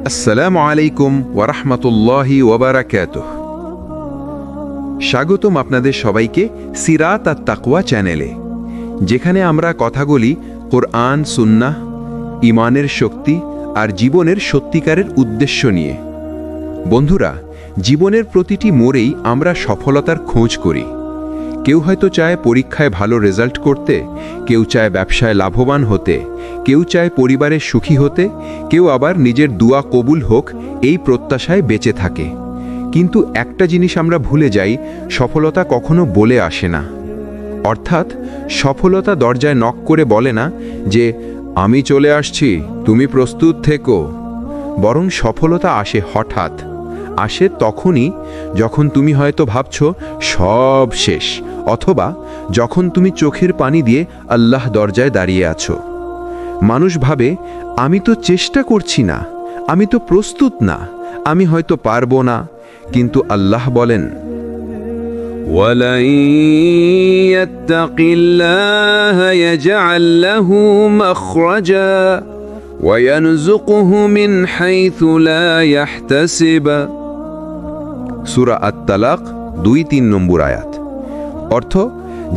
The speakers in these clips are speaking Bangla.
আসসালামু আলাইকুম ওয়া রাহমাতুল্লাহি ওয়া বারাকাতুহু। স্বাগতম আপনাদের সবাইকে সিরাত আর তাকওয়া চ্যানেলে, যেখানে আমরা কথা বলি কোরআন, সুন্নাহ, ঈমানের শক্তি আর জীবনের সত্যিকারের উদ্দেশ্য নিয়ে। বন্ধুরা, জীবনের প্রতিটি মোড়েই আমরা সফলতার খোঁজ করি। কেউ হয়তো চায় পরীক্ষায় ভালো রেজাল্ট করতে, কেউ চায় ব্যবসায় লাভবান হতে, কেউ চায় পরিবারের সুখী হতে, কেউ আবার নিজের দুয়া কবুল হোক এই প্রত্যাশায় বেঁচে থাকে। কিন্তু একটা জিনিস আমরা ভুলে যাই, সফলতা কখনো বলে আসে না। অর্থাৎ সফলতা দরজায় নক করে বলে না যে আমি চলে আসছি, তুমি প্রস্তুত থেকো। বরং সফলতা আসে হঠাৎ, আসে তখনই যখন তুমি হয়তো ভাবছো সব শেষ, অথবা যখন তুমি চোখের পানি দিয়ে আল্লাহ দরজায় দাঁড়িয়ে আছো। মানুষ ভাবে আমি তো চেষ্টা করছি না, আমি তো প্রস্তুত না, আমি হয়তো পারবো না। কিন্তু আল্লাহ বলেন, وَلَن يَتَّقِ اللَّهَ يَجْعَل لَّهُ مَخْرَجًا وَيَرْزُقْهُ مِنْ حَيْثُ لَا يَحْتَسِبُ। সূরা আত-তালাক ২-৩ নম্বর আয়াত। অর্থ,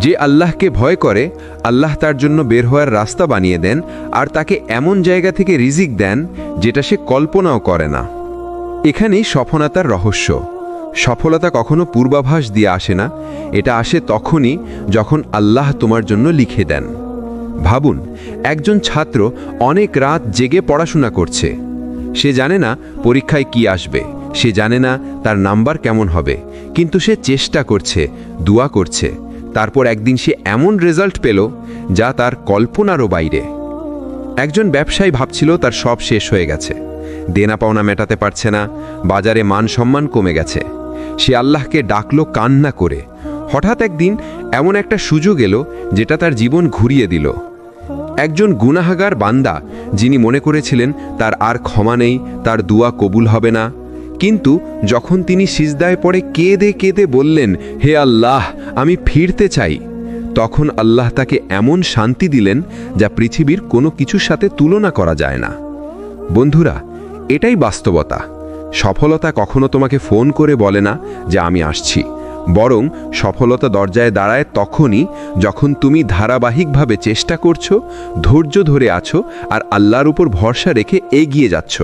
যে আল্লাহকে ভয় করে, আল্লাহ তার জন্য বের হওয়ার রাস্তা বানিয়ে দেন আর তাকে এমন জায়গা থেকে রিজিক দেন যেটা সে কল্পনাও করে না। এখানেই সফলতার রহস্য। সফলতা কখনো পূর্বাভাস দিয়ে আসে না, এটা আসে তখনই যখন আল্লাহ তোমার জন্য লিখে দেন। ভাবুন, একজন ছাত্র অনেক রাত জেগে পড়াশোনা করছে। সে জানে না পরীক্ষায় কি আসবে, সে জানে না তার নাম্বার কেমন হবে, কিন্তু সে চেষ্টা করছে, দোয়া করছে। তারপর একদিন সে এমন রেজাল্ট পেল যা তার কল্পনারও বাইরে। একজন ব্যবসায়ী ভাবছিল তার সব শেষ হয়ে গেছে, দেনা পাওনা মেটাতে পারছে না, বাজারে মান সম্মান কমে গেছে। সে আল্লাহকে ডাকলো কান্না করে। হঠাৎ একদিন এমন একটা সুযোগ এলো যেটা তার জীবন ঘুরিয়ে দিল। একজন গুনাহগার বান্দা, যিনি মনে করেছিলেন তার আর ক্ষমা নেই, তার দোয়া কবুল হবে না, কিন্তু যখন তিনি সিজদায় পড়ে কেঁদে কেঁদে বললেন, হে আল্লাহ, আমি ফিরতে চাই, তখন আল্লাহ তাকে এমন শান্তি দিলেন যা পৃথিবীর কোনো কিছুর সাথে তুলনা করা যায় না। বন্ধুরা, এটাই বাস্তবতা। সফলতা কখনো তোমাকে ফোন করে বলে না যে আমি আসছি, বরং সফলতা দরজায় দাঁড়ায় তখনই যখন তুমি ধারাবাহিকভাবে চেষ্টা করছো, ধৈর্য ধরে আছো আর আল্লাহর উপর ভরসা রেখে এগিয়ে যাচ্ছ।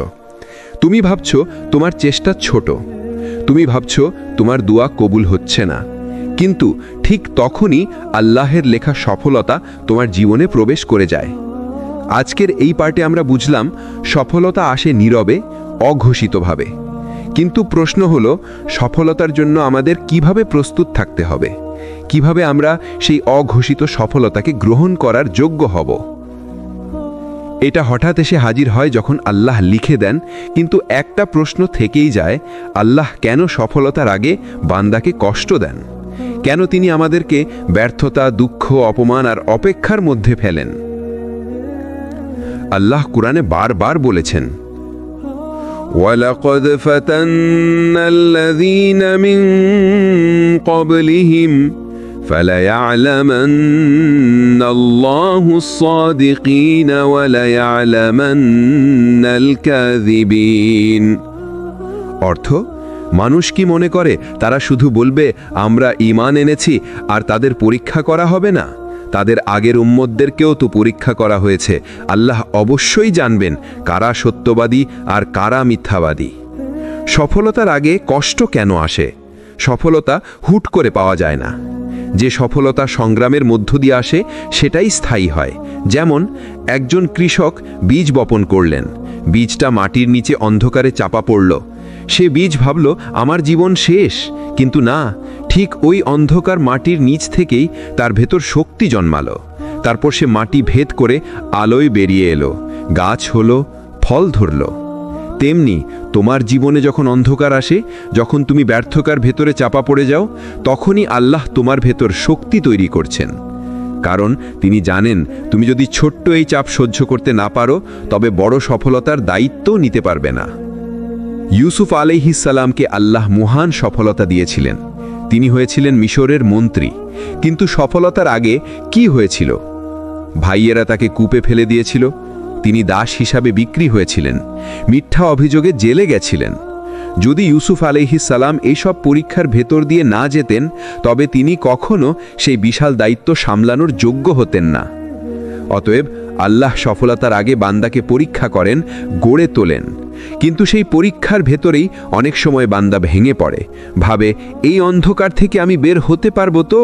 তুমি ভাবছো তোমার চেষ্টা ছোট, তুমি ভাবছো তোমার দোয়া কবুল হচ্ছে না, কিন্তু ঠিক তখনই আল্লাহের লেখা সফলতা তোমার জীবনে প্রবেশ করে যায়। আজকের এই পার্টে আমরা বুঝলাম সফলতা আসে নীরবে, অঘোষিতভাবে। কিন্তু প্রশ্ন হলো, সফলতার জন্য আমাদের কিভাবে প্রস্তুত থাকতে হবে? কিভাবে আমরা সেই অঘোষিত সফলতাকে গ্রহণ করার যোগ্য হব? এটা হঠাৎ এসে হাজির হয় যখন আল্লাহ লিখে দেন, কিন্তু একটা প্রশ্ন থেকেই যায়, আল্লাহ কেন সফলতার আগে বান্দাকে কষ্ট দেন? কেন তিনি আমাদেরকে ব্যর্থতা, দুঃখ, অপমান আর অপেক্ষার মধ্যে ফেলেন? আল্লাহ কুরআনে বারবার বলেছেন, وَلَقَدْ فَتَنَّا الَّذِينَ مِن قَبْلِهِمْ فَلَيَعْلَمَنَّ اللَّهُ الصَّادِقِينَ وَلَيَعْلَمَنَّ الْكَاذِبِينَ। অর্থ, মানুষ কি মনে করে তারা শুধু বলবে আমরা ঈমান এনেছি আর তাদের পরীক্ষা করা হবে না? তাদের আগের উম্মতদেরকেও তো পরীক্ষা করা হয়েছে। আল্লাহ অবশ্যই জানবেন কারা সত্যবাদী আর কারা মিথ্যাবাদী। সফলতার আগে কষ্ট কেন আসে? সফলতা হুট করে পাওয়া যায় না। যে সফলতা সংগ্রামের মধ্য দিয়ে আসে সেটাই স্থায়ী হয়। যেমন একজন কৃষক বীজ বপন করলেন, বীজটা মাটির নিচে অন্ধকারে চাপা পড়ল। সে বীজ ভাবল আমার জীবন শেষ, কিন্তু না, ঠিক ওই অন্ধকার মাটির নিচ থেকেই তার ভেতর শক্তি জন্মালো। তারপর সে মাটি ভেদ করে আলোয় বেরিয়ে এলো, গাছ হলো, ফল ধরল। তেমনি তোমার জীবনে যখন অন্ধকার আসে, যখন তুমি ব্যর্থতার ভেতরে চাপা পড়ে যাও, তখনই আল্লাহ তোমার ভেতর শক্তি তৈরি করছেন। কারণ তিনি জানেন তুমি যদি ছোট্ট এই চাপ সহ্য করতে না পারো, তবে বড় সফলতার দায়িত্বও নিতে পারবে না। ইউসুফ আলাইহিস সালামকে আল্লাহ মহান সফলতা দিয়েছিলেন। তিনি হয়েছিলেন মিশরের মন্ত্রী। কিন্তু সফলতার আগে কি হয়েছিল? ভাইয়েরা তাকে কূপে ফেলে দিয়েছিল, তিনি দাস হিসাবে বিক্রি হয়েছিলেন, মিথ্যা অভিযোগে জেলে গেছিলেন। যদি ইউসুফ আলাইহিস সালাম এইসব পরীক্ষার ভেতর দিয়ে না যেতেন, তবে তিনি কখনো সেই বিশাল দায়িত্ব সামলানোর যোগ্য হতেন না। অতএব আল্লাহ সফলতার আগে বান্দাকে পরীক্ষা করেন, গড়ে তোলেন। কিন্তু সেই পরীক্ষার ভেতরেই অনেক সময় বান্দা ভেঙে পড়ে, ভাবে এই অন্ধকার থেকে আমি বের হতে পারবো তো?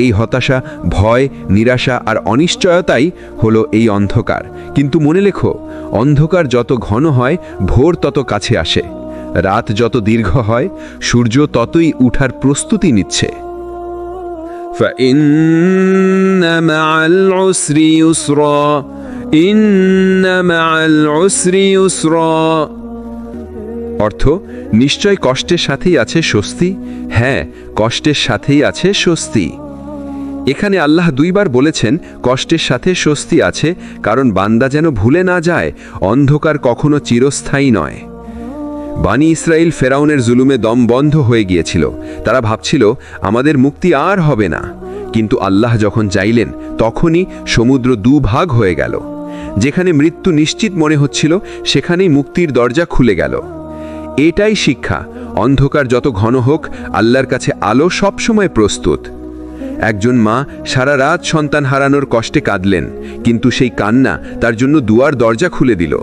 এই হতাশা, ভয়, নিরাশা আর অনিশ্চয়তাই হলো এই অন্ধকার। কিন্তু মনে লেখো, অন্ধকার যত ঘন হয়, ভোর তত কাছে আসে। রাত যত দীর্ঘ হয়, সূর্য ততই উঠার প্রস্তুতি নিচ্ছে। فإن مع العسر يسرا إن مع العسر يسرا অর্থ, নিশ্চয় কষ্টের সাথেই আছে স্বস্তি। হ্যাঁ, কষ্টের সাথেই আছে স্বস্তি। এখানে আল্লাহ দুইবার বলেছেন কষ্টের সাথে স্বস্তি আছে, কারণ বান্দা যেন ভুলে না যায় অন্ধকার কখনো চিরস্থায়ী নয়। বানি ইসরাইল ফেরাউনের জুলুমে দম বন্ধ হয়ে গিয়েছিল। তারা ভাবছিল আমাদের মুক্তি আর হবে না। কিন্তু আল্লাহ যখন চাইলেন, তখনই সমুদ্র দুভাগ হয়ে গেল। যেখানে মৃত্যু নিশ্চিত মনে হচ্ছিল, সেখানেই মুক্তির দরজা খুলে গেল। এটাই শিক্ষা, অন্ধকার যত ঘন হোক, আল্লাহর কাছে আলো সবসময় প্রস্তুত। একজন মা সারা রাত সন্তান হারানোর কষ্টে কাঁদলেন, কিন্তু সেই কান্না তার জন্য দুয়ার দরজা খুলে দিল।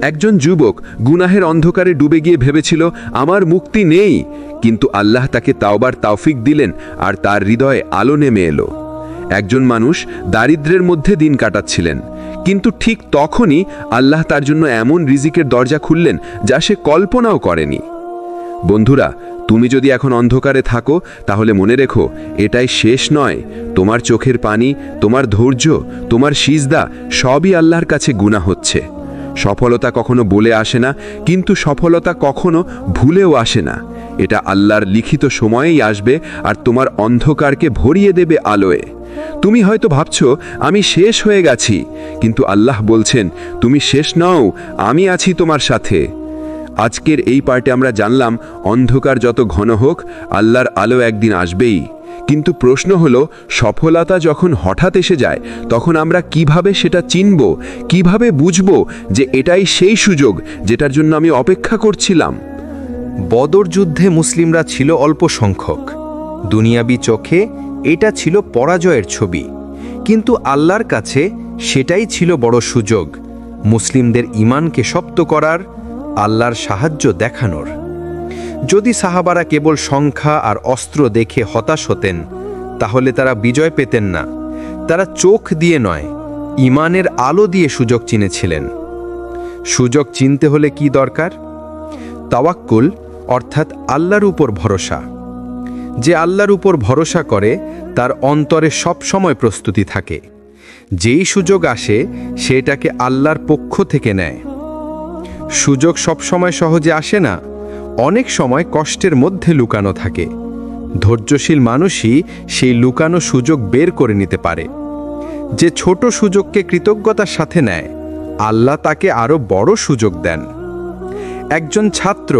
একজন যুবক গুনাহের অন্ধকারে ডুবে গিয়ে ভেবেছিল আমার মুক্তি নেই, কিন্তু আল্লাহ তাকে তাওবার তৌফিক দিলেন আর তার হৃদয়ে আলো নেমে এলো। একজন মানুষ দারিদ্র্যের মধ্যে দিন কাটাচ্ছিলেন, কিন্তু ঠিক তখনই আল্লাহ তার জন্য এমন রিজিকের দরজা খুললেন যা সে কল্পনাও করেনি। বন্ধুরা, তুমি যদি এখন অন্ধকারে থাকো, তাহলে মনে রেখো এটাই শেষ নয়। তোমার চোখের পানি, তোমার ধৈর্য, তোমার সিজদা সবই আল্লাহর কাছে গুনাহ হচ্ছে। সফলতা কখনো বলে আসে না, কিন্তু সফলতা কখনো ভুলেও আসে না। এটা আল্লাহর লিখিত সময়েই আসবে আর তোমার অন্ধকারকে ভরিয়ে দেবে আলোয়। তুমি হয়তো ভাবছো আমি শেষ হয়ে গেছি, কিন্তু আল্লাহ বলছেন তুমি শেষ নও, আমি আছি তোমার সাথে। আজকের এই পার্টে আমরা জানলাম অন্ধকার যত ঘন হোক, আল্লাহর আলো একদিন আসবেই। কিন্তু প্রশ্ন হলো, সফলতা যখন হঠাৎ এসে যায়, তখন আমরা কিভাবে সেটা চিনব, কিভাবে বুঝব যে এটাই সেই সুযোগ যেটার জন্য আমি অপেক্ষা করছিলাম? বদর যুদ্ধে মুসলিমরা ছিল অল্প সংখ্যক। দুনিয়াবি চোখে এটা ছিল পরাজয়ের ছবি, কিন্তু আল্লাহর কাছে সেটাই ছিল বড় সুযোগ, মুসলিমদের ঈমানকে শক্ত করার, আল্লাহর সাহায্য দেখানোর। যদি সাহাবারা কেবল সংখ্যা আর অস্ত্র দেখে হতাশ হতেন, তাহলে তারা বিজয় পেতেন না। তারা চোখ দিয়ে নয়, ঈমানের আলো দিয়ে সুযোগ চিনেছিলেন। সুযোগ চিনতে হলে কি দরকার? তাওয়াক্কুল, অর্থাৎ আল্লাহর উপর ভরসা। যে আল্লাহর উপর ভরসা করে, তার অন্তরে সব সময় প্রস্তুতি থাকে। যেই সুযোগ আসে, সেটাকে আল্লাহর পক্ষ থেকে নেয়। সুযোগ সবসময় সহজে আসে না, অনেক সময় কষ্টের মধ্যে লুকানো থাকে। ধৈর্যশীল মানুষই সেই লুকানো সুযোগ বের করে নিতে পারে। যে ছোট সুযোগকে কৃতজ্ঞতার সাথে নেয়, আল্লাহ তাকে আরও বড় সুযোগ দেন। একজন ছাত্র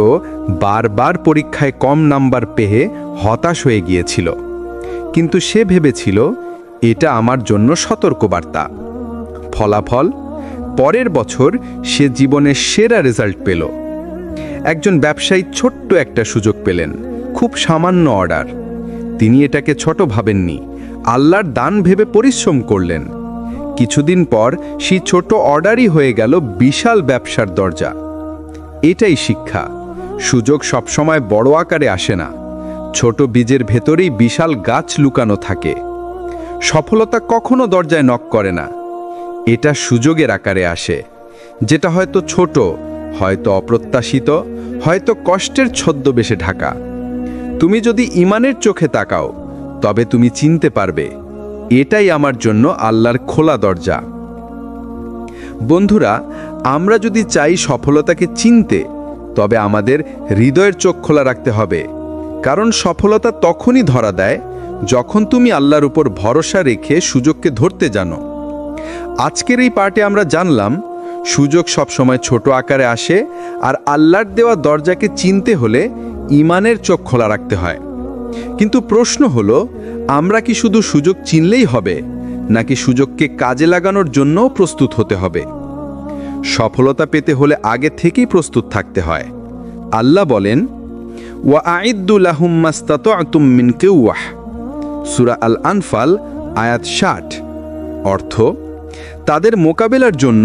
বারবার পরীক্ষায় কম নাম্বার পেয়ে হতাশ হয়ে গিয়েছিল, কিন্তু সে ভেবেছিল এটা আমার জন্য সতর্কবার্তা। ফলাফল, পরের বছর সে জীবনের সেরা রেজাল্ট পেল। একজন ব্যবসায়ী ছোট্ট একটা সুযোগ পেলেন, খুব সামান্য অর্ডার। তিনি এটাকে ছোট ভাবেননি, আল্লাহর দান ভেবে পরিশ্রম করলেন। কিছুদিন পর সেই ছোট অর্ডারই হয়ে গেল বিশাল ব্যবসার দরজা। এটাই শিক্ষা, সুযোগ সবসময় বড় আকারে আসে না, ছোট বীজের ভেতরেই বিশাল গাছ লুকানো থাকে। সফলতা কখনো দরজায় নক করে না, এটা সুযোগের আকারে আসে, যেটা হয়তো ছোট, হয়তো অপ্রত্যাশিত, হয়তো কষ্টের ছদ্মবেশে ঢাকা। তুমি যদি ঈমানের চোখে তাকাও, তবে তুমি চিনতে পারবে এটাই আমার জন্য আল্লাহর খোলা দরজা। বন্ধুরা, আমরা যদি চাই সফলতাকে চিনতে, তবে আমাদের হৃদয়ের চোখ খোলা রাখতে হবে। কারণ সফলতা তখনই ধরা দেয় যখন তুমি আল্লাহর উপর ভরসা রেখে সুযোগকে ধরতে জানো। আজকের এই পার্টে আমরা জানলাম সুযোগ সবসময় ছোট আকারে আসে, আর আল্লাহর দেওয়া দরজাকে চিনতে হলে ঈমানের চোখ খোলা রাখতে হয়। কিন্তু প্রশ্ন হলো, আমরা কি শুধু সুযোগ চিনলেই হবে, নাকি সুযোগকে কাজে লাগানোর জন্যও প্রস্তুত হতে হবে? সফলতা পেতে হলে আগে থেকেই প্রস্তুত থাকতে হয়। আল্লাহ বলেন, ওয়া আইদ্দু লাহুম মাস্তাতাতুম মিন কুওয়াহ, সূরা আল আনফাল আয়াত 60। অর্থ, তাদের মোকাবেলার জন্য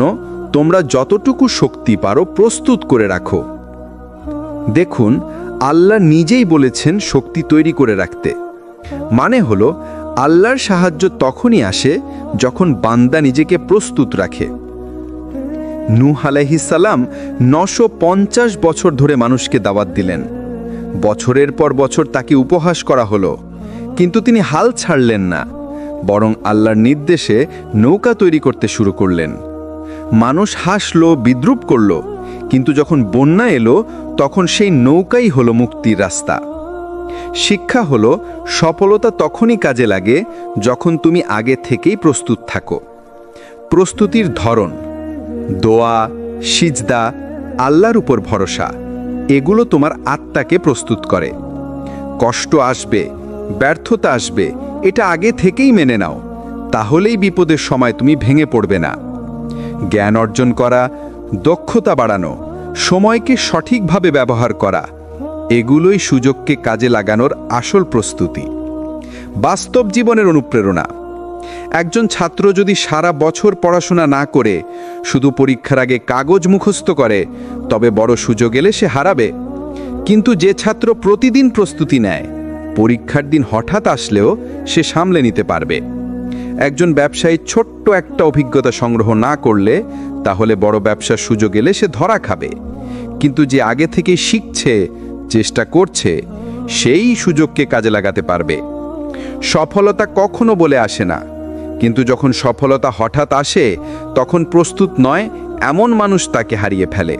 তোমরা যতটুকু শক্তি পারো প্রস্তুত করে রাখো। দেখুন, আল্লাহ নিজেই বলেছেন শক্তি তৈরি করে রাখতে। মানে হলো, আল্লাহর সাহায্য তখনই আসে যখন বান্দা নিজেকে প্রস্তুত রাখে। নূহ আলাইহিস সালাম 950 বছর ধরে মানুষকে দাওয়াত দিলেন। বছরের পর বছর তাকে উপহাস করা হলো, কিন্তু তিনি হাল ছাড়লেন না, বরং আল্লাহর নির্দেশে নৌকা তৈরি করতে শুরু করলেন। মানুষ হাসলো, বিদ্রূপ করল, কিন্তু যখন বন্যা এলো তখন সেই নৌকাই হলো মুক্তির রাস্তা। শিক্ষা হলো, সফলতা তখনই কাজে লাগে যখন তুমি আগে থেকেই প্রস্তুত থাকো। প্রস্তুতির ধরন: দোয়া, সিজদা, আল্লাহর উপর ভরসা, এগুলো তোমার আত্মাকে প্রস্তুত করে। কষ্ট আসবে, ব্যর্থতা আসবে, এটা আগে থেকেই মেনে নাও, তাহলেই বিপদের সময় তুমি ভেঙে পড়বে না। জ্ঞান অর্জন করা, দক্ষতা বাড়ানো, সময়কে সঠিকভাবে ব্যবহার করা, এগুলোই সুযোগকে কাজে লাগানোর আসল প্রস্তুতি। বাস্তব জীবনের অনুপ্রেরণা: একজন ছাত্র যদি সারা বছর পড়াশোনা না করে শুধু পরীক্ষার আগে কাগজ মুখস্থ করে, তবে বড় সুযোগ এলে সে হারাবে। কিন্তু যে ছাত্র প্রতিদিন প্রস্তুতি নেয়, পরীক্ষার দিন হঠাৎ আসলেও সে সামলে নিতে পারবে। একজন ব্যবসায়ী ছোট্ট একটা অভিজ্ঞতা সংগ্রহ না করলে, তাহলে বড় ব্যবসার সুযোগ এলে সে ধরা খাবে। কিন্তু যে আগে থেকেই শিখছে, চেষ্টা করছে, সেই সুযোগকে কাজে লাগাতে পারবে। সফলতা কখনো বলে আসে না, কিন্তু যখন সফলতা হঠাৎ আসে, তখন প্রস্তুত নয় এমন মানুষ তাকে হারিয়ে ফেলে।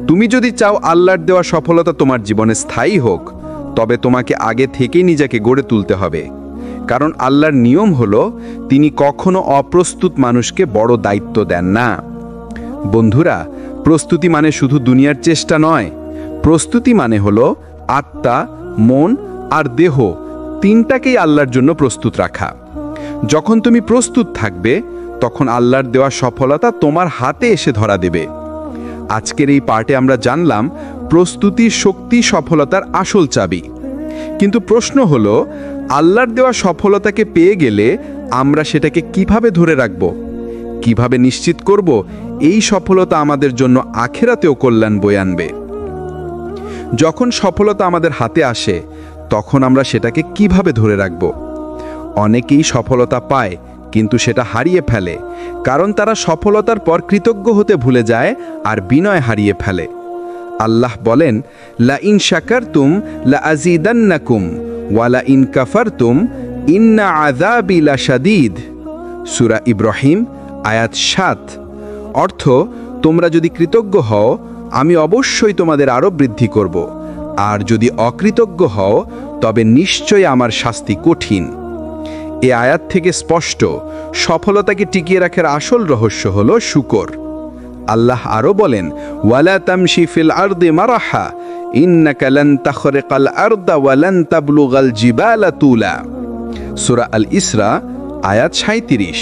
তুমি যদি চাও আল্লাহর দেওয়া সফলতা তোমার জীবনে স্থায়ী হোক, তবে তোমাকে আগে থেকেই নিজেকে গড়ে তুলতে হবে। কারণ আল্লাহর নিয়ম হলো, তিনি কখনো অপ্রস্তুত মানুষকে বড় দায়িত্ব দেন না। বন্ধুরা, প্রস্তুতি মানে শুধু দুনিয়ার চেষ্টা নয়। প্রস্তুতি মানে হলো আত্মা, মন আর দেহ তিনটাকেই আল্লাহর জন্য প্রস্তুত রাখা। যখন তুমি প্রস্তুত থাকবে, তখন আল্লাহর দেওয়া সফলতা তোমার হাতে এসে ধরা দেবে। আজকের এই পার্টে আমরা জানলাম প্রস্তুতির শক্তি সফলতার আসল চাবি। কিন্তু প্রশ্ন হলো, আল্লাহর দেওয়া সফলতাকে পেয়ে গেলে আমরা সেটাকে কিভাবে ধরে রাখব? কিভাবে নিশ্চিত করব এই সফলতা আমাদের জন্য আখিরাতেও কল্যাণ বয়ে আনবে? যখন সফলতা আমাদের হাতে আসে, তখন আমরা সেটাকে কিভাবে ধরে রাখব? অনেকেই সফলতা পায়, কিন্তু সেটা হারিয়ে ফেলে, কারণ তারা সফলতার পর কৃতজ্ঞ হতে ভুলে যায় আর বিনয় হারিয়ে ফেলে। আল্লাহ বলেন, লা ইন শাকারতুম লা আযীদান্নাকুম ওয়া লা ইন কাফারতুম ইন্না আযাবি লাশাদীদ, সূরা ইব্রাহিম আয়াত 7। অর্থ, তোমরা যদি কৃতজ্ঞ হও, আমি অবশ্যই তোমাদের আরো বৃদ্ধি করব, আর যদি অকৃতজ্ঞ হও, তবে নিশ্চয়ই আমার শাস্তি কঠিন। এ আয়াত থেকে স্পষ্ট, সফলতাকে টিকিয়ে রাখার আসল রহস্য হলো শুকর। আল্লাহ আরো বলেন, ওয়ালা তামশি ফিল আরদি মারাহা ইন্নাকা লান তাখরিকাল আরদা ওয়া লান তাবলুগাল জিবালা তুলা, সূরা আল ইসরা আয়াত 37।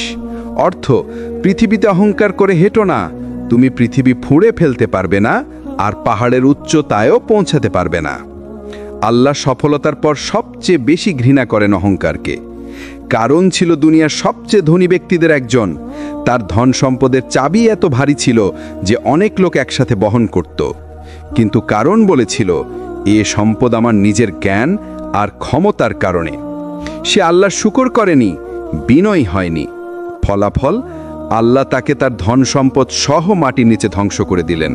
অর্থ, পৃথিবীতে অহংকার করে হেঁটো না, তুমি পৃথিবী ফুঁড়ে ফেলতে পারবে না, আর পাহাড়ের উচ্চতায়ও পৌঁছাতে পারবে না। আল্লাহ সফলতার পর সবচেয়ে বেশি ঘৃণা করেন অহংকারকে। কারণ ছিল দুনিয়ার সবচেয়ে ধনী ব্যক্তিদের একজন। তার ধন সম্পদের চাবি এত ভারী ছিল যে অনেক লোক একসাথে বহন করত। কিন্তু কারণ বলেছিল, এ সম্পদ আমার নিজের জ্ঞান আর ক্ষমতার কারণে। সে আল্লাহর শুকর করেনি, বিনয়ী হয়নি। ফলাফল, আল্লাহ তাকে তার ধন সম্পদ সহ মাটির নিচে ধ্বংস করে দিলেন।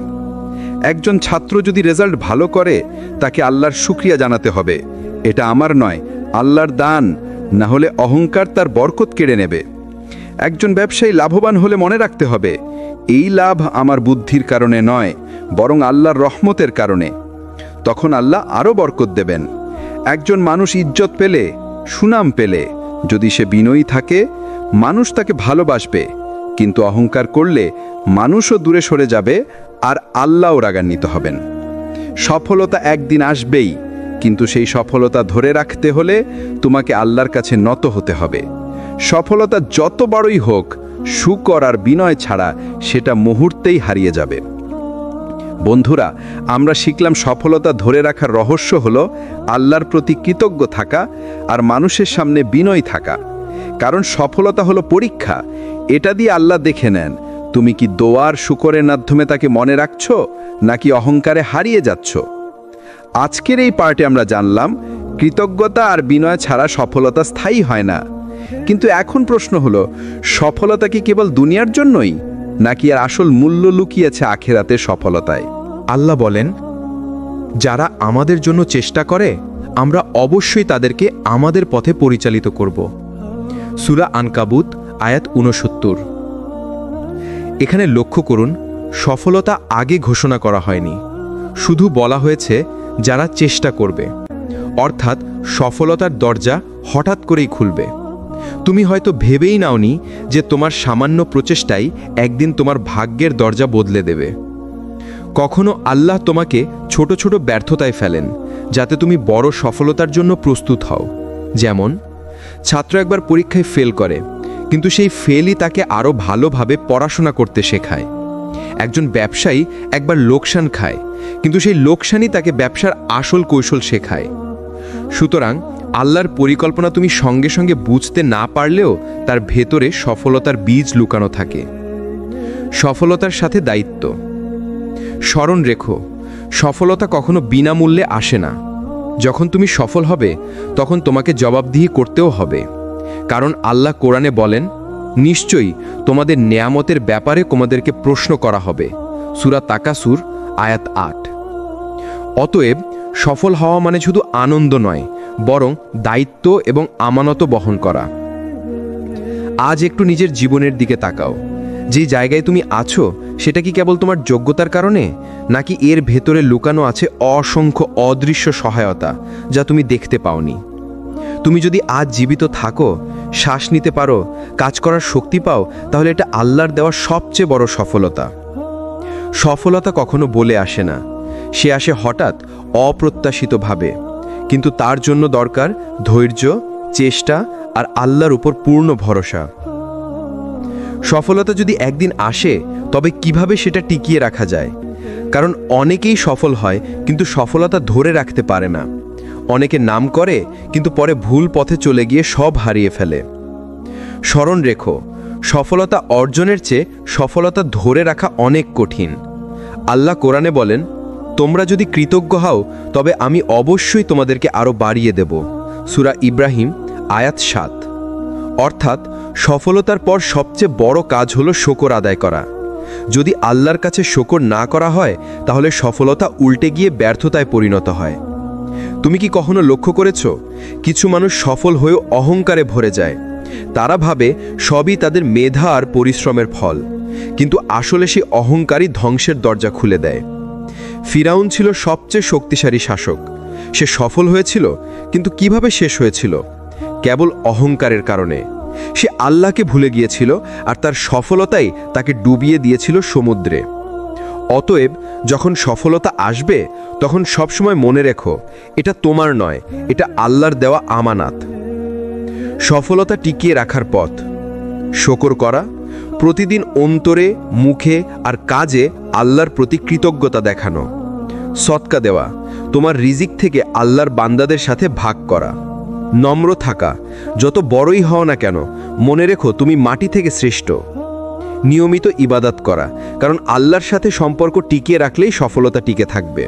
একজন ছাত্র যদি রেজাল্ট ভালো করে, তাকে আল্লাহর শুকরিয়া জানাতে হবে, এটা আমার নয়, আল্লাহর দান, না হলে অহংকার তার বরকত কেড়ে নেবে। একজন ব্যবসায়ী লাভবান হলে মনে রাখতে হবে, এই লাভ আমার বুদ্ধির কারণে নয়, বরং আল্লাহর রহমতের কারণে। তখন আল্লাহ আরও বরকত দেবেন। একজন মানুষ ইজ্জত পেলে, সুনাম পেলে, যদি সে বিনয়ী থাকে, মানুষ তাকে ভালোবাসবে। কিন্তু অহংকার করলে মানুষও দূরে সরে যাবে, আর আল্লাহও রাগান্বিত হবেন। সফলতা একদিন আসবেই, কিন্তু সেই সফলতা ধরে রাখতে হলে তোমাকে আল্লাহর কাছে নত হতে হবে। সফলতা যত বড়ই হোক, শুকর আর বিনয় ছাড়া সেটা মুহূর্তেই হারিয়ে যাবে। বন্ধুরা, আমরা শিখলাম সফলতা ধরে রাখার রহস্য হলো আল্লাহর প্রতি কৃতজ্ঞ থাকা আর মানুষের সামনে বিনয় থাকা। কারণ সফলতা হলো পরীক্ষা, এটা দিয়ে আল্লাহ দেখে নেন তুমি কি দোয়ার শুকরের মাধ্যমে তাকে মনে রাখছো নাকি অহংকারে হারিয়ে যাচ্ছ। আজকের এই পার্টে আমরা জানলাম কৃতজ্ঞতা আর বিনয় ছাড়া সফলতা স্থায়ী হয় না। কিন্তু এখন প্রশ্ন হলো, সফলতা কি কেবল দুনিয়ার জন্যই, নাকি আর আসল মূল্য লুকিয়েছে আখিরাতের সফলতায়? আল্লাহ বলেন, যারা আমাদের জন্য চেষ্টা করে আমরা অবশ্যই তাদেরকে আমাদের পথে পরিচালিত করব। সূরা আনকাবুত আয়াত ৬৯। এখানে লক্ষ্য করুন, সফলতা আগে ঘোষণা করা হয়নি, শুধু বলা হয়েছে যারা চেষ্টা করবে। অর্থাৎ সফলতার দরজা হঠাৎ করেই খুলবে। তুমি হয়তো ভেবেই নাওনি যে তোমার সামান্য প্রচেষ্টাই একদিন তোমার ভাগ্যের দরজা বদলে দেবে। কখনো আল্লাহ তোমাকে ছোট ছোট ব্যর্থতায় ফেলেন যাতে তুমি বড় সফলতার জন্য প্রস্তুত হও। যেমন ছাত্র একবার পরীক্ষায় ফেল করে, কিন্তু সেই ফেলই তাকে আরও ভালোভাবে পড়াশোনা করতে শেখায়। একজন ব্যবসায়ী একবার লোকসান খায়, কিন্তু সেই লোকসানই তাকে ব্যবসার আসল কৌশল শেখায়। সুতরাং আল্লাহর পরিকল্পনা তুমি সঙ্গে সঙ্গে বুঝতে না পারলেও তার ভেতরে সফলতার বীজ লুকানো থাকে। সফলতার সাথে দায়িত্ব। স্মরণ রেখো, সফলতা কখনো বিনামূল্যে আসে না। যখন তুমি সফল হবে তখন তোমাকে জবাবদিহি করতেও হবে। কারণ আল্লাহ কোরআনে বলেন, নিশ্চয়ই তোমাদের নেয়ামতের ব্যাপারে তোমাদেরকে প্রশ্ন করা হবে। সূরা তাকাসুর আয়াত ৮। অতএব সফল হওয়া মানে শুধু আনন্দ নয়, বরং দায়িত্ব এবং আমানত বহন করা। আজ একটু নিজের জীবনের দিকে তাকাও। যে জায়গায় তুমি আছো সেটা কি কেবল তোমার যোগ্যতার কারণে, নাকি এর ভেতরে লুকানো আছে অসংখ্য অদৃশ্য সহায়তা যা তুমি দেখতে পাওনি? তুমি যদি আজ জীবিত থাকো, শ্বাস নিতে পারো, কাজ করার শক্তি পাও, তাহলে এটা আল্লাহর দেওয়া সবচেয়ে বড় সফলতা। সফলতা কখনো বলে আসে না, সে আসে হঠাৎ অপ্রত্যাশিতভাবে। কিন্তু তার জন্য দরকার ধৈর্য, চেষ্টা আর আল্লাহর উপর পূর্ণ ভরসা। সফলতা যদি একদিন আসে, তবে কিভাবে সেটা টিকিয়ে রাখা যায়? কারণ অনেকেই সফল হয় কিন্তু সফলতা ধরে রাখতে পারে না। অনেকে নাম করে কিন্তু পরে ভুল পথে চলে গিয়ে সব হারিয়ে ফেলে। স্মরণ রেখো, সফলতা অর্জনের চেয়ে সফলতা ধরে রাখা অনেক কঠিন। আল্লাহ কোরআনে বলেন, তোমরা যদি কৃতজ্ঞ হও তবে আমি অবশ্যই তোমাদেরকে আরও বাড়িয়ে দেব। সূরা ইব্রাহিম আয়াত ৭। অর্থাৎ সফলতার পর সবচেয়ে বড় কাজ হলো শুকর আদায় করা। যদি আল্লাহর কাছে শুকর না করা হয় তাহলে সফলতা উল্টে গিয়ে ব্যর্থতায় পরিণত হয়। তুমি কি কখনো লক্ষ্য করেছ, কিছু মানুষ সফল হয়েও অহংকারে ভরে যায়। তারা ভাবে সবই তাদের মেধা আর পরিশ্রমের ফল, কিন্তু আসলে সেই অহংকারই ধ্বংসের দরজা খুলে দেয়। ফিরাউন ছিল সবচেয়ে শক্তিশালী শাসক। সে সফল হয়েছিল, কিন্তু কিভাবে শেষ হয়েছিল? কেবল অহংকারের কারণে। সে আল্লাহকে ভুলে গিয়েছিল আর তার সফলতাই তাকে ডুবিয়ে দিয়েছিল সমুদ্রে। অতএব যখন সফলতা আসবে তখন সবসময় মনে রেখো, এটা তোমার নয়, এটা আল্লাহর দেওয়া আমানাত। সফলতা টিকিয়ে রাখার পথ: শুকর করা, প্রতিদিন অন্তরে, মুখে আর কাজে আল্লাহর প্রতি কৃতজ্ঞতা দেখানো। সদকা দেওয়া, তোমার রিজিক থেকে আল্লাহর বান্দাদের সাথে ভাগ করা। নম্র থাকা, যত বড়ই হও না কেন মনে রেখো তুমি মাটি থেকে সৃষ্ট। নিয়মিত ইবাদত করা, কারণ আল্লাহর সাথে সম্পর্ক টিকিয়ে রাখলেই সফলতা টিকে থাকবে।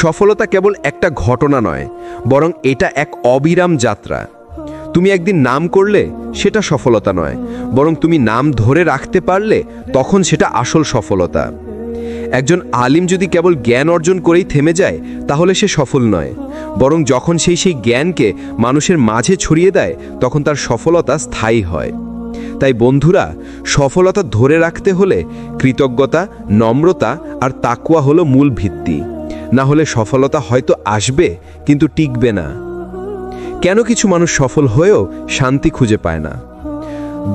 সফলতা কেবল একটা ঘটনা নয়, বরং এটা এক অবিরাম যাত্রা। তুমি একদিন নাম করলে সেটা সফলতা নয়, বরং তুমি নাম ধরে রাখতে পারলে তখন সেটা আসল সফলতা। একজন আলিম যদি কেবল জ্ঞান অর্জন করেই থেমে যায় তাহলে সে সফল নয়, বরং যখন সেই জ্ঞানকে মানুষের মাঝে ছড়িয়ে দেয় তখন তার সফলতা স্থায়ী হয়। তাই বন্ধুরা, সফলতা ধরে রাখতে হলে কৃতজ্ঞতা, নম্রতা আর তাকওয়া হলো মূল ভিত্তি। না হলে সফলতা হয়তো আসবে কিন্তু টিকবে না। কেন কিছু মানুষ সফল হয়েও শান্তি খুঁজে পায় না?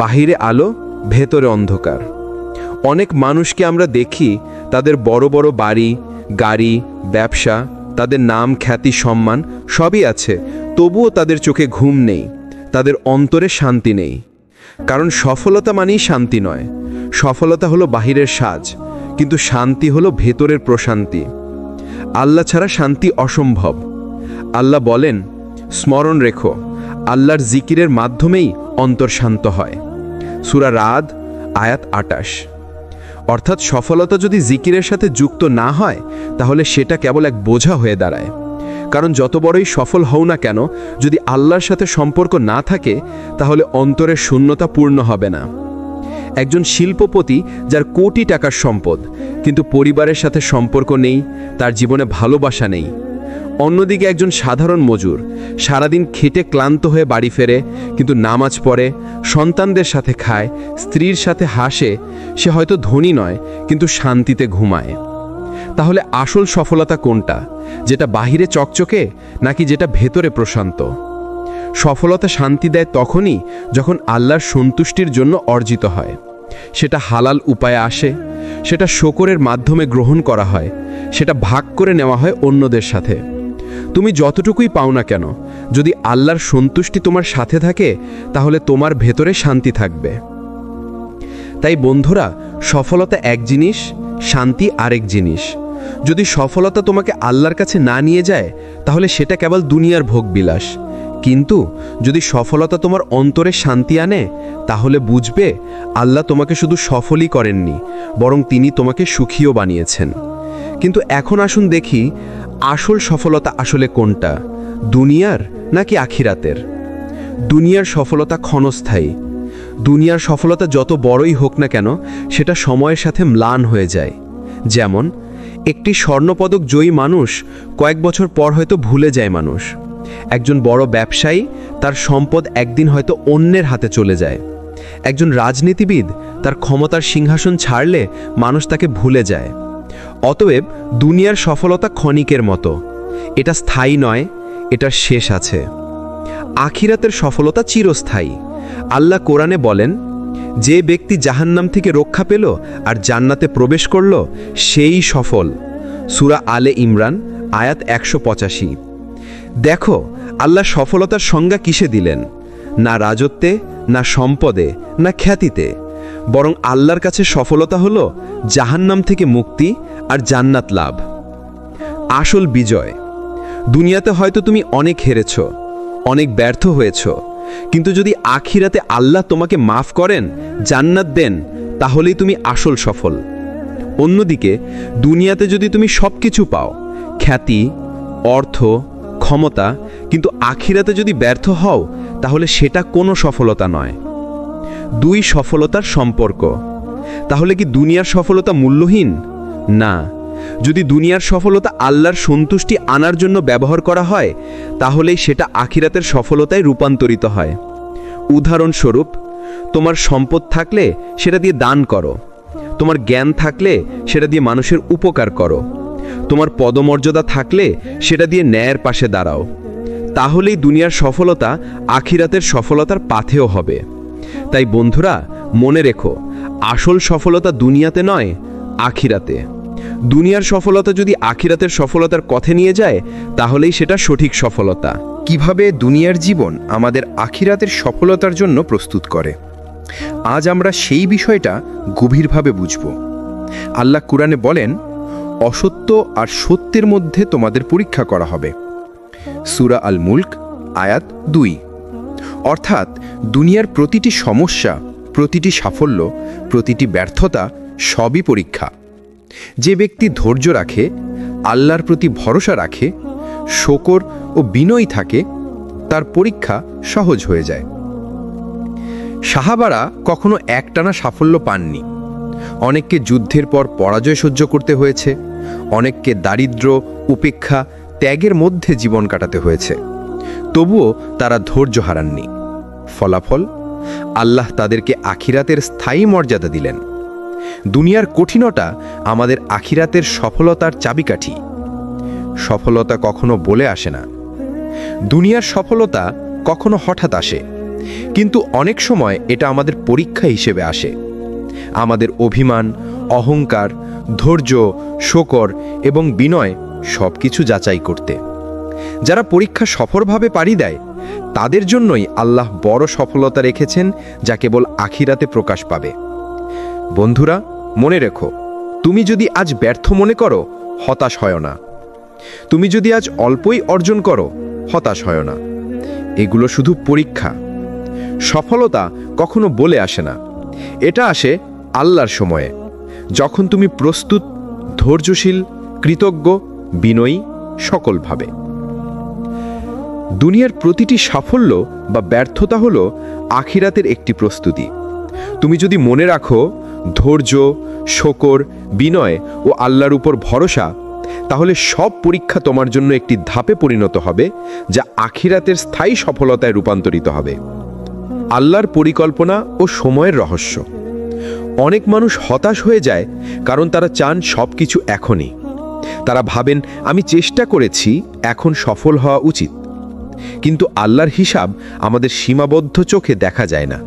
বাহিরে আলো, ভেতরে অন্ধকার। অনেক মানুষকে আমরা দেখি, তাদের বড় বড় বাড়ি, গাড়ি, ব্যবসা, তাদের নাম, খ্যাতি, সম্মান সবই আছে, তবুও তাদের চোখে ঘুম নেই। তাদের অন্তরে শান্তি নেই। কারণ সফলতা মানেই শান্তি নয়। সফলতা হলো বাহিরের সাজ, কিন্তু শান্তি হলো ভেতরের প্রশান্তি। আল্লাহ ছাড়া শান্তি অসম্ভব। আল্লাহ বলেন, স্মরণ রেখো, আল্লাহর জিকিরের মাধ্যমেই অন্তর শান্ত হয়। সূরা রাদ আয়াত 28। অর্থাৎ সফলতা যদি জিকিরের সাথে যুক্ত না হয়, তাহলে সেটা কেবল এক বোঝা হয়ে দাঁড়ায়। কারণ যত বড়ই সফল হও না কেন, যদি আল্লাহর সাথে সম্পর্ক না থাকে, তাহলে অন্তরের শূন্যতা পূর্ণ হবে না। একজন শিল্পপতি যার কোটি টাকার সম্পদ, কিন্তু পরিবারের সাথে সম্পর্ক নেই, তার জীবনে ভালোবাসা নেই। অন্যদিকে একজন সাধারণ মজুর সারাদিন খেটে ক্লান্ত হয়ে বাড়ি ফেরে, কিন্তু নামাজ পড়ে, সন্তানদের সাথে খায়, স্ত্রীর সাথে হাসে, সে হয়তো ধনী নয়, কিন্তু শান্তিতে ঘুমায়। তাহলে আসল সফলতা কোনটা? যেটা বাহিরে চকচকে, নাকি যেটা ভেতরে প্রশান্ত? সফলতা শান্তি দেয় তখনই যখন আল্লাহর সন্তুষ্টির জন্য অর্জিত হয়। সেটা হালাল উপায়ে আসে, সেটা শুকরের মাধ্যমে গ্রহণ করা হয়, সেটা ভাগ করে নেওয়া হয় অন্যদের সাথে। তুমি যতটুকুই পাও না কেন, যদি আল্লাহর সন্তুষ্টি তোমার সাথে থাকে, তাহলে তোমার ভেতরে শান্তি থাকবে। তাই বন্ধুরা, সফলতা এক জিনিস, শান্তি আরেক জিনিস। যদি সফলতা তোমাকে আল্লাহর কাছে না নিয়ে যায়, তাহলে সেটা কেবল দুনিয়ার ভোগবিলাস। কিন্তু যদি সফলতা তোমার অন্তরে শান্তি আনে, তাহলে বুঝবে আল্লাহ তোমাকে শুধু সফলই করেননি, বরং তিনি তোমাকে সুখীও বানিয়েছেন। কিন্তু এখন আসুন দেখি, আসল সফলতা আসলে কোনটা, দুনিয়ার নাকি আখিরাতের? দুনিয়ার সফলতা ক্ষণস্থায়ী। দুনিয়ার সফলতা যত বড়ই হোক না কেন, সেটা সময়ের সাথে ম্লান হয়ে যায়। যেমন একটি স্বর্ণপদক জয়ী মানুষ কয়েক বছর পর হয়তো ভুলে যায় মানুষ। একজন বড় ব্যবসায়ী, তার সম্পদ একদিন হয়তো অন্যের হাতে চলে যায়। একজন রাজনীতিবিদ তার ক্ষমতার সিংহাসন ছাড়লে মানুষ তাকে ভুলে যায়। অতএব দুনিয়ার সফলতা ক্ষণিকের মতো, এটা স্থায়ী নয়, এটার শেষ আছে। আখিরাতের সফলতা চিরস্থায়ী। আল্লাহ কোরআনে বলেন, যে ব্যক্তি জাহান্নাম থেকে রক্ষা পেল আর জান্নাতে প্রবেশ করল, সেই সফল। সূরা আলে ইমরান আয়াত 185। দেখো, আল্লাহ সফলতার সংজ্ঞা কিসে দিলেন? না রাজত্বে, না সম্পদে, না খ্যাতিতে, বরং আল্লাহর কাছে সফলতা হলো জাহান্নাম থেকে মুক্তি আর জান্নাত লাভ। আসল বিজয়। দুনিয়াতে হয়তো তুমি অনেক হেরেছ, অনেক ব্যর্থ হয়েছ, কিন্তু যদি আখিরাতে আল্লাহ তোমাকে মাফ করেন, জান্নাত দেন, তাহলেই তুমি আসল সফল। অন্যদিকে দুনিয়াতে যদি তুমি সবকিছু পাও, খ্যাতি, অর্থ, ক্ষমতা, কিন্তু আখিরাতে যদি ব্যর্থ হও, তাহলে সেটা কোনো সফলতা নয়। দুই সফলতার সম্পর্ক। তাহলে কি দুনিয়ার সফলতা মূল্যহীন? না। যদি দুনিয়ার সফলতা আল্লাহর সন্তুষ্টি আনার জন্য ব্যবহার করা হয়, তাহলেই সেটা আখিরাতের সফলতায় রূপান্তরিত হয়। উদাহরণস্বরূপ, তোমার সম্পদ থাকলে সেটা দিয়ে দান করো, তোমার জ্ঞান থাকলে সেটা দিয়ে মানুষের উপকার করো, তোমার পদমর্যাদা থাকলে সেটা দিয়ে ন্যায়ের পাশে দাঁড়াও। তাহলেই দুনিয়ার সফলতা আখিরাতের সফলতার পাথেও হবে। তাই বন্ধুরা, মনে রেখো, আসল সফলতা দুনিয়াতে নয়, আখিরাতে। দুনিয়ার সফলতা যদি আখিরাতের সফলতার পথে নিয়ে যায়, তাহলেই সেটা সঠিক সফলতা। কিভাবে দুনিয়ার জীবন আমাদের আখিরাতের সফলতার জন্য প্রস্তুত করে, আজ আমরা সেই বিষয়টা গভীরভাবে বুঝব। আল্লাহ কুরআনে বলেন, অসত্য আর সত্যের মধ্যে তোমাদের পরীক্ষা করা হবে। সূরা আল মুলক আয়াত 2। অর্থাৎ দুনিয়ার প্রতিটি সমস্যা, প্রতিটি সাফল্য, প্রতিটি ব্যর্থতা সবই পরীক্ষা। যে ব্যক্তি ধৈর্য রাখে, আল্লাহর প্রতি ভরসা রাখে, শকর ও বিনয়ী থাকে, তার পরীক্ষা সহজ হয়ে যায়। সাহাবারা কখনো একটানা সাফল্য পাননি। অনেককে যুদ্ধের পর পরাজয় সহ্য করতে হয়েছে, অনেককে দারিদ্র্য, উপেক্ষা, ত্যাগের মধ্যে জীবন কাটাতে হয়েছে। তবুও তারা ধৈর্য হারাননি। ফলাফল, আল্লাহ তাদেরকে আখিরাতের স্থায়ী মর্যাদা দিলেন। দুনিয়ার কঠিনতা আমাদের আখিরাতের সফলতার চাবিকাঠি। সফলতা কখনো বলে আসে না। দুনিয়ার সফলতা কখনো হঠাৎ আসে, কিন্তু অনেক সময় এটা আমাদের পরীক্ষা হিসেবে আসে। আমাদের অভিমান, অহংকার, ধৈর্য, শকর এবং বিনয় সবকিছু যাচাই করতে। যারা পরীক্ষা সফলভাবে পাড়ি দেয়, তাদের জন্যই আল্লাহ বড় সফলতা রেখেছেন, যা কেবল আখিরাতে প্রকাশ পাবে। বন্ধুরা, মনে রেখো, তুমি যদি আজ ব্যর্থ মনে করো, হতাশ হয় না। তুমি যদি আজ অল্পই অর্জন করো, হতাশ হয় না। এগুলো শুধু পরীক্ষা। সফলতা কখনো বলে আসে না, এটা আসে আল্লাহর সময়ে, যখন তুমি প্রস্তুত, ধৈর্যশীল, কৃতজ্ঞ, বিনয়ী সকলভাবে। দুনিয়ার প্রতিটি সাফল্য বা ব্যর্থতা হলো আখিরাতের একটি প্রস্তুতি। তুমি যদি মনে রাখো ধৈর্য, শকর, বিনয় ও আল্লাহর উপর ভরসা, তাহলে সব পরীক্ষা তোমার জন্য একটি ধাপে পরিণত হবে, যা আখিরাতের স্থায়ী সফলতায় রূপান্তরিত হবে। আল্লাহর পরিকল্পনা ও সময়ের রহস্য। অনেক মানুষ হতাশ হয়ে যায় কারণ তারা চান সব কিছু এখনই। তারা ভাবেন, আমি চেষ্টা করেছি, এখন সফল হওয়া উচিত। কিন্তু আল্লাহর হিসাব আমাদের সীমাবদ্ধ চোখে দেখা যায় না।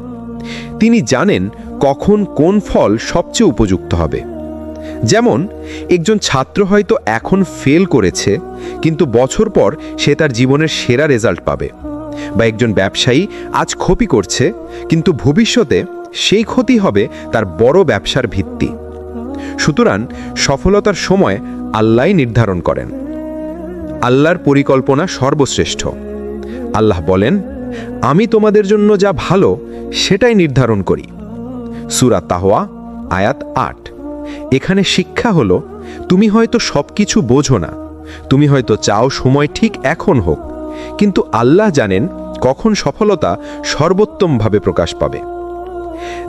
তিনি জানেন কখন কোন ফল সবচেয়ে উপযুক্ত হবে। যেমন একজন ছাত্র হয়তো এখন ফেল করেছে, কিন্তু বছর পর সে তার জীবনের সেরা রেজাল্ট পাবে। বা একজন ব্যবসায়ী আজ ক্ষতি করছে, কিন্তু ভবিষ্যতে সেই ক্ষতি হবে তার বড় ব্যবসার ভিত্তি। সুতরাং সফলতার সময় আল্লাহই নির্ধারণ করেন। আল্লাহর পরিকল্পনা সর্বশ্রেষ্ঠ। আল্লাহ বলেন, আমি তোমাদের জন্য যা ভালো সেটাই নির্ধারণ করি। সূরা তাহওয়া আয়াত ৮। এখানে শিক্ষা হলো, তুমি হয়তো সবকিছু বোঝো না, তুমি হয়তো চাও সময় ঠিক এখন হোক, কিন্তু আল্লাহ জানেন কখন সফলতা সর্বোত্তমভাবে প্রকাশ পাবে।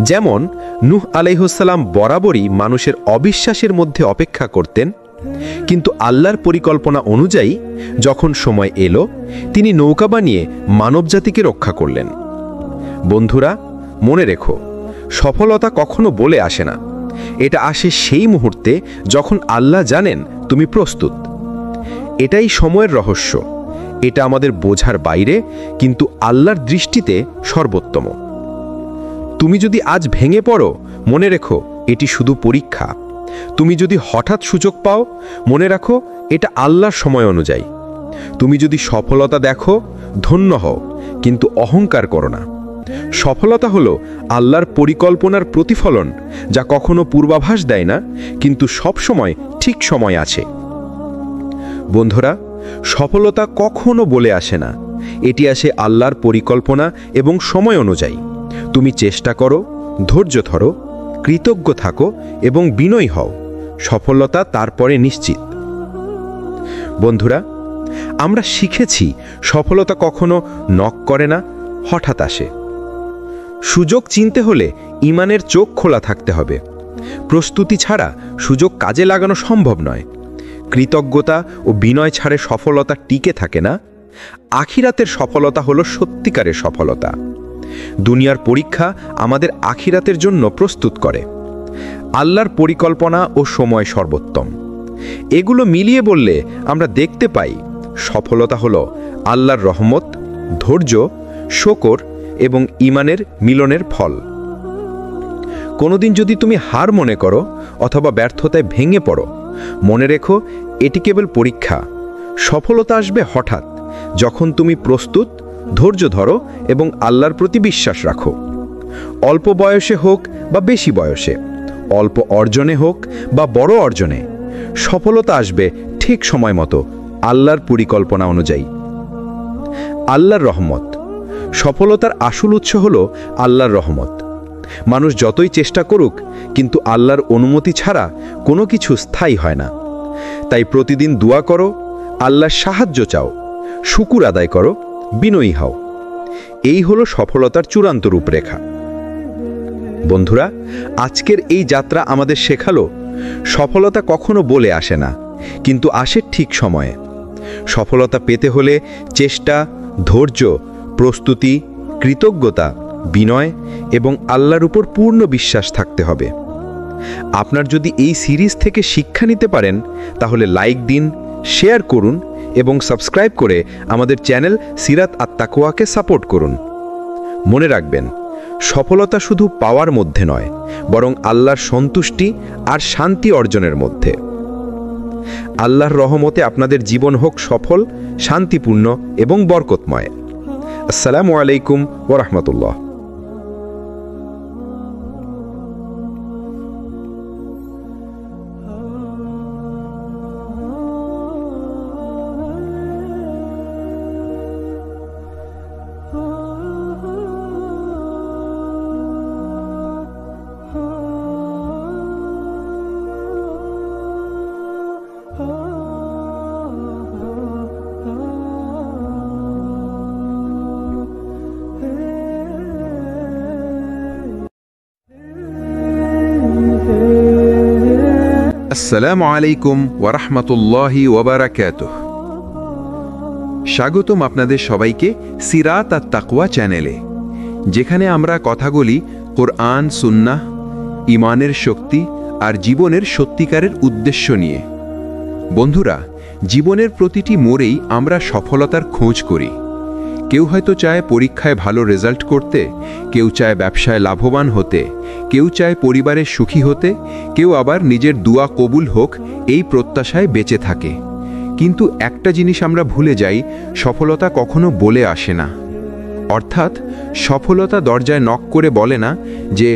যেমন নূহ আলাইহিসসালাম বরাবরই মানুষের অবিশ্বাসের মধ্যে অপেক্ষা করতেন, কিন্তু আল্লাহর পরিকল্পনা অনুযায়ী যখন সময় এলো, তিনি নৌকা বানিয়ে মানবজাতিকে রক্ষা করলেন। বন্ধুরা, মনে রেখো, সফলতা কখনো বলে আসে না, এটা আসে সেই মুহূর্তে যখন আল্লাহ জানেন তুমি প্রস্তুত। এটাই সময়ের রহস্য। এটা আমাদের বোঝার বাইরে, কিন্তু আল্লাহর দৃষ্টিতে সর্বোত্তম। তুমি যদি আজ ভেঙে পড়ো, মনে রেখো এটি শুধু পরীক্ষা। তুমি যদি হঠাৎ সুযোগ পাও, মনে রাখো এটা আল্লাহর সময় অনুযায়ী। তুমি যদি সফলতা দেখো, ধন্য হও, কিন্তু অহংকার করো না। সফলতা হলো আল্লাহর পরিকল্পনার প্রতিফলন, যা কখনো পূর্বাভাস দেয় না, কিন্তু সব সময় ঠিক সময় আছে। বন্ধুরা, সফলতা কখনো বলে আসে না, এটি আসে আল্লাহর পরিকল্পনা এবং সময় অনুযায়ী। তুমি চেষ্টা করো, ধৈর্য ধরো, কৃতজ্ঞ থাকো এবং বিনয়ী হও, সফলতা তারপরে নিশ্চিত। বন্ধুরা, আমরা শিখেছি সফলতা কখনো নক করে না, হঠাৎ আসে। সুযোগ চিনতে হলে ঈমানের চোখ খোলা থাকতে হবে। প্রস্তুতি ছাড়া সুযোগ কাজে লাগানো সম্ভব নয়। কৃতজ্ঞতা ও বিনয় ছাড়ে সফলতা টিকে থাকে না। আখিরাতের সফলতা হলো সত্যিকারের সফলতা। দুনিয়ার পরীক্ষা আমাদের আখিরাতের জন্য প্রস্তুত করে। আল্লাহর পরিকল্পনা ও সময় সর্বোত্তম। এগুলো মিলিয়ে বললে আমরা দেখতে পাই সফলতা হলো আল্লাহর রহমত, ধৈর্য, শকর এবং ঈমানের মিলনের ফল। কোনোদিন যদি তুমি হার মনে করো অথবা ব্যর্থতায় ভেঙে পড়ো, মনে রেখো এটি কেবল পরীক্ষা। সফলতা আসবে হঠাৎ, যখন তুমি প্রস্তুত, ধৈর্য ধরো এবং আল্লাহর প্রতি বিশ্বাস রাখো। অল্প বয়সে হোক বা বেশি বয়সে, অল্প অর্জনে হোক বা বড় অর্জনে, সফলতা আসবে ঠিক সময় মতো, আল্লাহর পরিকল্পনা অনুযায়ী। আল্লাহর রহমত। সফলতার আসল উৎস হল আল্লাহর রহমত। মানুষ যতই চেষ্টা করুক, কিন্তু আল্লাহর অনুমতি ছাড়া কোনো কিছু স্থায়ী হয় না। তাই প্রতিদিন দোয়া করো, আল্লাহর সাহায্য চাও, শুকুর আদায় করো, বিনয়ী হও। এই হলো সফলতার চূড়ান্ত রূপরেখা। বন্ধুরা, আজকের এই যাত্রা আমাদের শেখালো সফলতা কখনো বলে আসে না, কিন্তু আসে ঠিক সময়ে। সফলতা পেতে হলে চেষ্টা, ধৈর্য, প্রস্তুতি, কৃতজ্ঞতা, বিনয় এবং আল্লাহর উপর পূর্ণ বিশ্বাস থাকতে হবে। আপনার যদি এই সিরিজ থেকে শিক্ষা নিতে পারেন, তাহলে লাইক দিন, শেয়ার করুন এবং সাবস্ক্রাইব করে আমাদের চ্যানেল সিরাত আত তাকওয়াকে সাপোর্ট করুন। মনে রাখবেন, সফলতা শুধু পাওয়ার মধ্যে নয়, বরং আল্লাহর সন্তুষ্টি আর শান্তি অর্জনের মধ্যে। আল্লাহর রহমতে আপনাদের জীবন হোক সফল, শান্তিপূর্ণ এবং বরকতময়। আসসালামু আলাইকুম ওয়া রাহমাতুল্লাহ। আসসালামু আলাইকুম ওয়া রাহমাতুল্লাহি ওয়া বারাকাতুহু। স্বাগতম আপনাদের সবাইকে সিরাত আর তাকওয়া চ্যানেলে, যেখানে আমরা কথা বলি কোরআন, সুন্নাহ, ঈমানের শক্তি আর জীবনের সত্যিকারের উদ্দেশ্য নিয়ে। বন্ধুরা, জীবনের প্রতিটি মোড়েই আমরা সফলতার খোঁজ করি। কেউ হয়তো চায় পরীক্ষায় ভালো রেজাল্ট করতে, কেউ চায় ব্যবসায় লাভবান হতে, কেউ চায় পরিবারের সুখী হতে, কেউ আবার নিজের দুয়া কবুল হোক এই প্রত্যাশায় বেঁচে থাকে। কিন্তু একটা জিনিস আমরা ভুলে যাই, সফলতা কখনো বলে আসে না। অর্থাৎ সফলতা দরজায় নক করে বলে না যে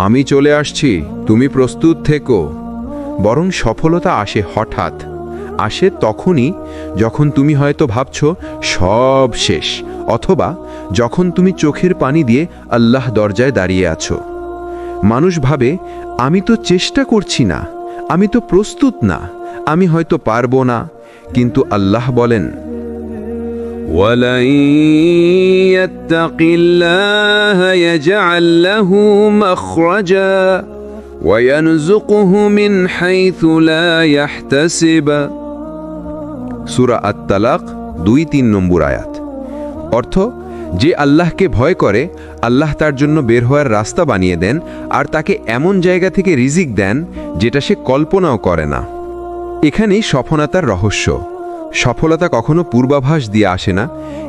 আমি চলে আসছি, তুমি প্রস্তুত থেকো। বরং সফলতা আসে হঠাৎ, আসে তখনই যখন তুমি হয়তো ভাবছো সব শেষ, অথবা যখন তুমি চোখের পানি দিয়ে আল্লাহ দরজায় দাঁড়িয়ে আছো। মানুষ ভাবে আমি তো চেষ্টা করছি না, আমি তো প্রস্তুত না, আমি হয়তো পারবো না। কিন্তু আল্লাহ বলেন, وَلَن يَتَّقِ اللَّهَ يَجْعَل لَّهُ مَخْرَجًا وَيَرْزُقْهُ مِنْ حَيْثُ لَا يَحْتَسِبُ। সূরা আত-তালাক ২-৩ নম্বর আয়াত। অর্থ, যে আল্লাহকে ভয় করে আল্লাহ তার জন্য বের হওয়ার রাস্তা বানিয়ে দেন, আর তাকে এমন জায়গা থেকে রিজিক দেন যেটা সে কল্পনাও করে না। এখানেই সফলতার রহস্য। সফলতা কখনো পূর্বাভাস দিয়ে আসে না,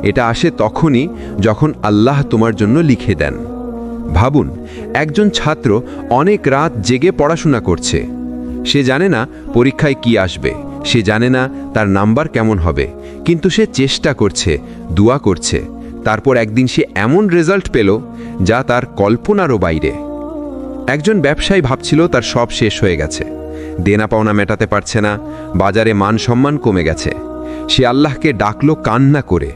এটা আসে তখনই যখন আল্লাহ তোমার জন্য লিখে দেন। ভাবুন, একজন ছাত্র অনেক রাত জেগে পড়াশোনা করছে। সে জানে না পরীক্ষায় কি আসবে, সে জানে না তার নাম্বার কেমন হবে, কিন্তু সে চেষ্টা করছে, দোয়া করছে। তারপর একদিন সে এমন রেজাল্ট পেল যা তার কল্পনারও বাইরে। একজন ব্যবসায়ী ভাবছিল তার সব শেষ হয়ে গেছে, দেনা পাওনা মেটাতে পারছে না, বাজারে মান সম্মান কমে গেছে। সে আল্লাহকে ডাকলো কান্না করে।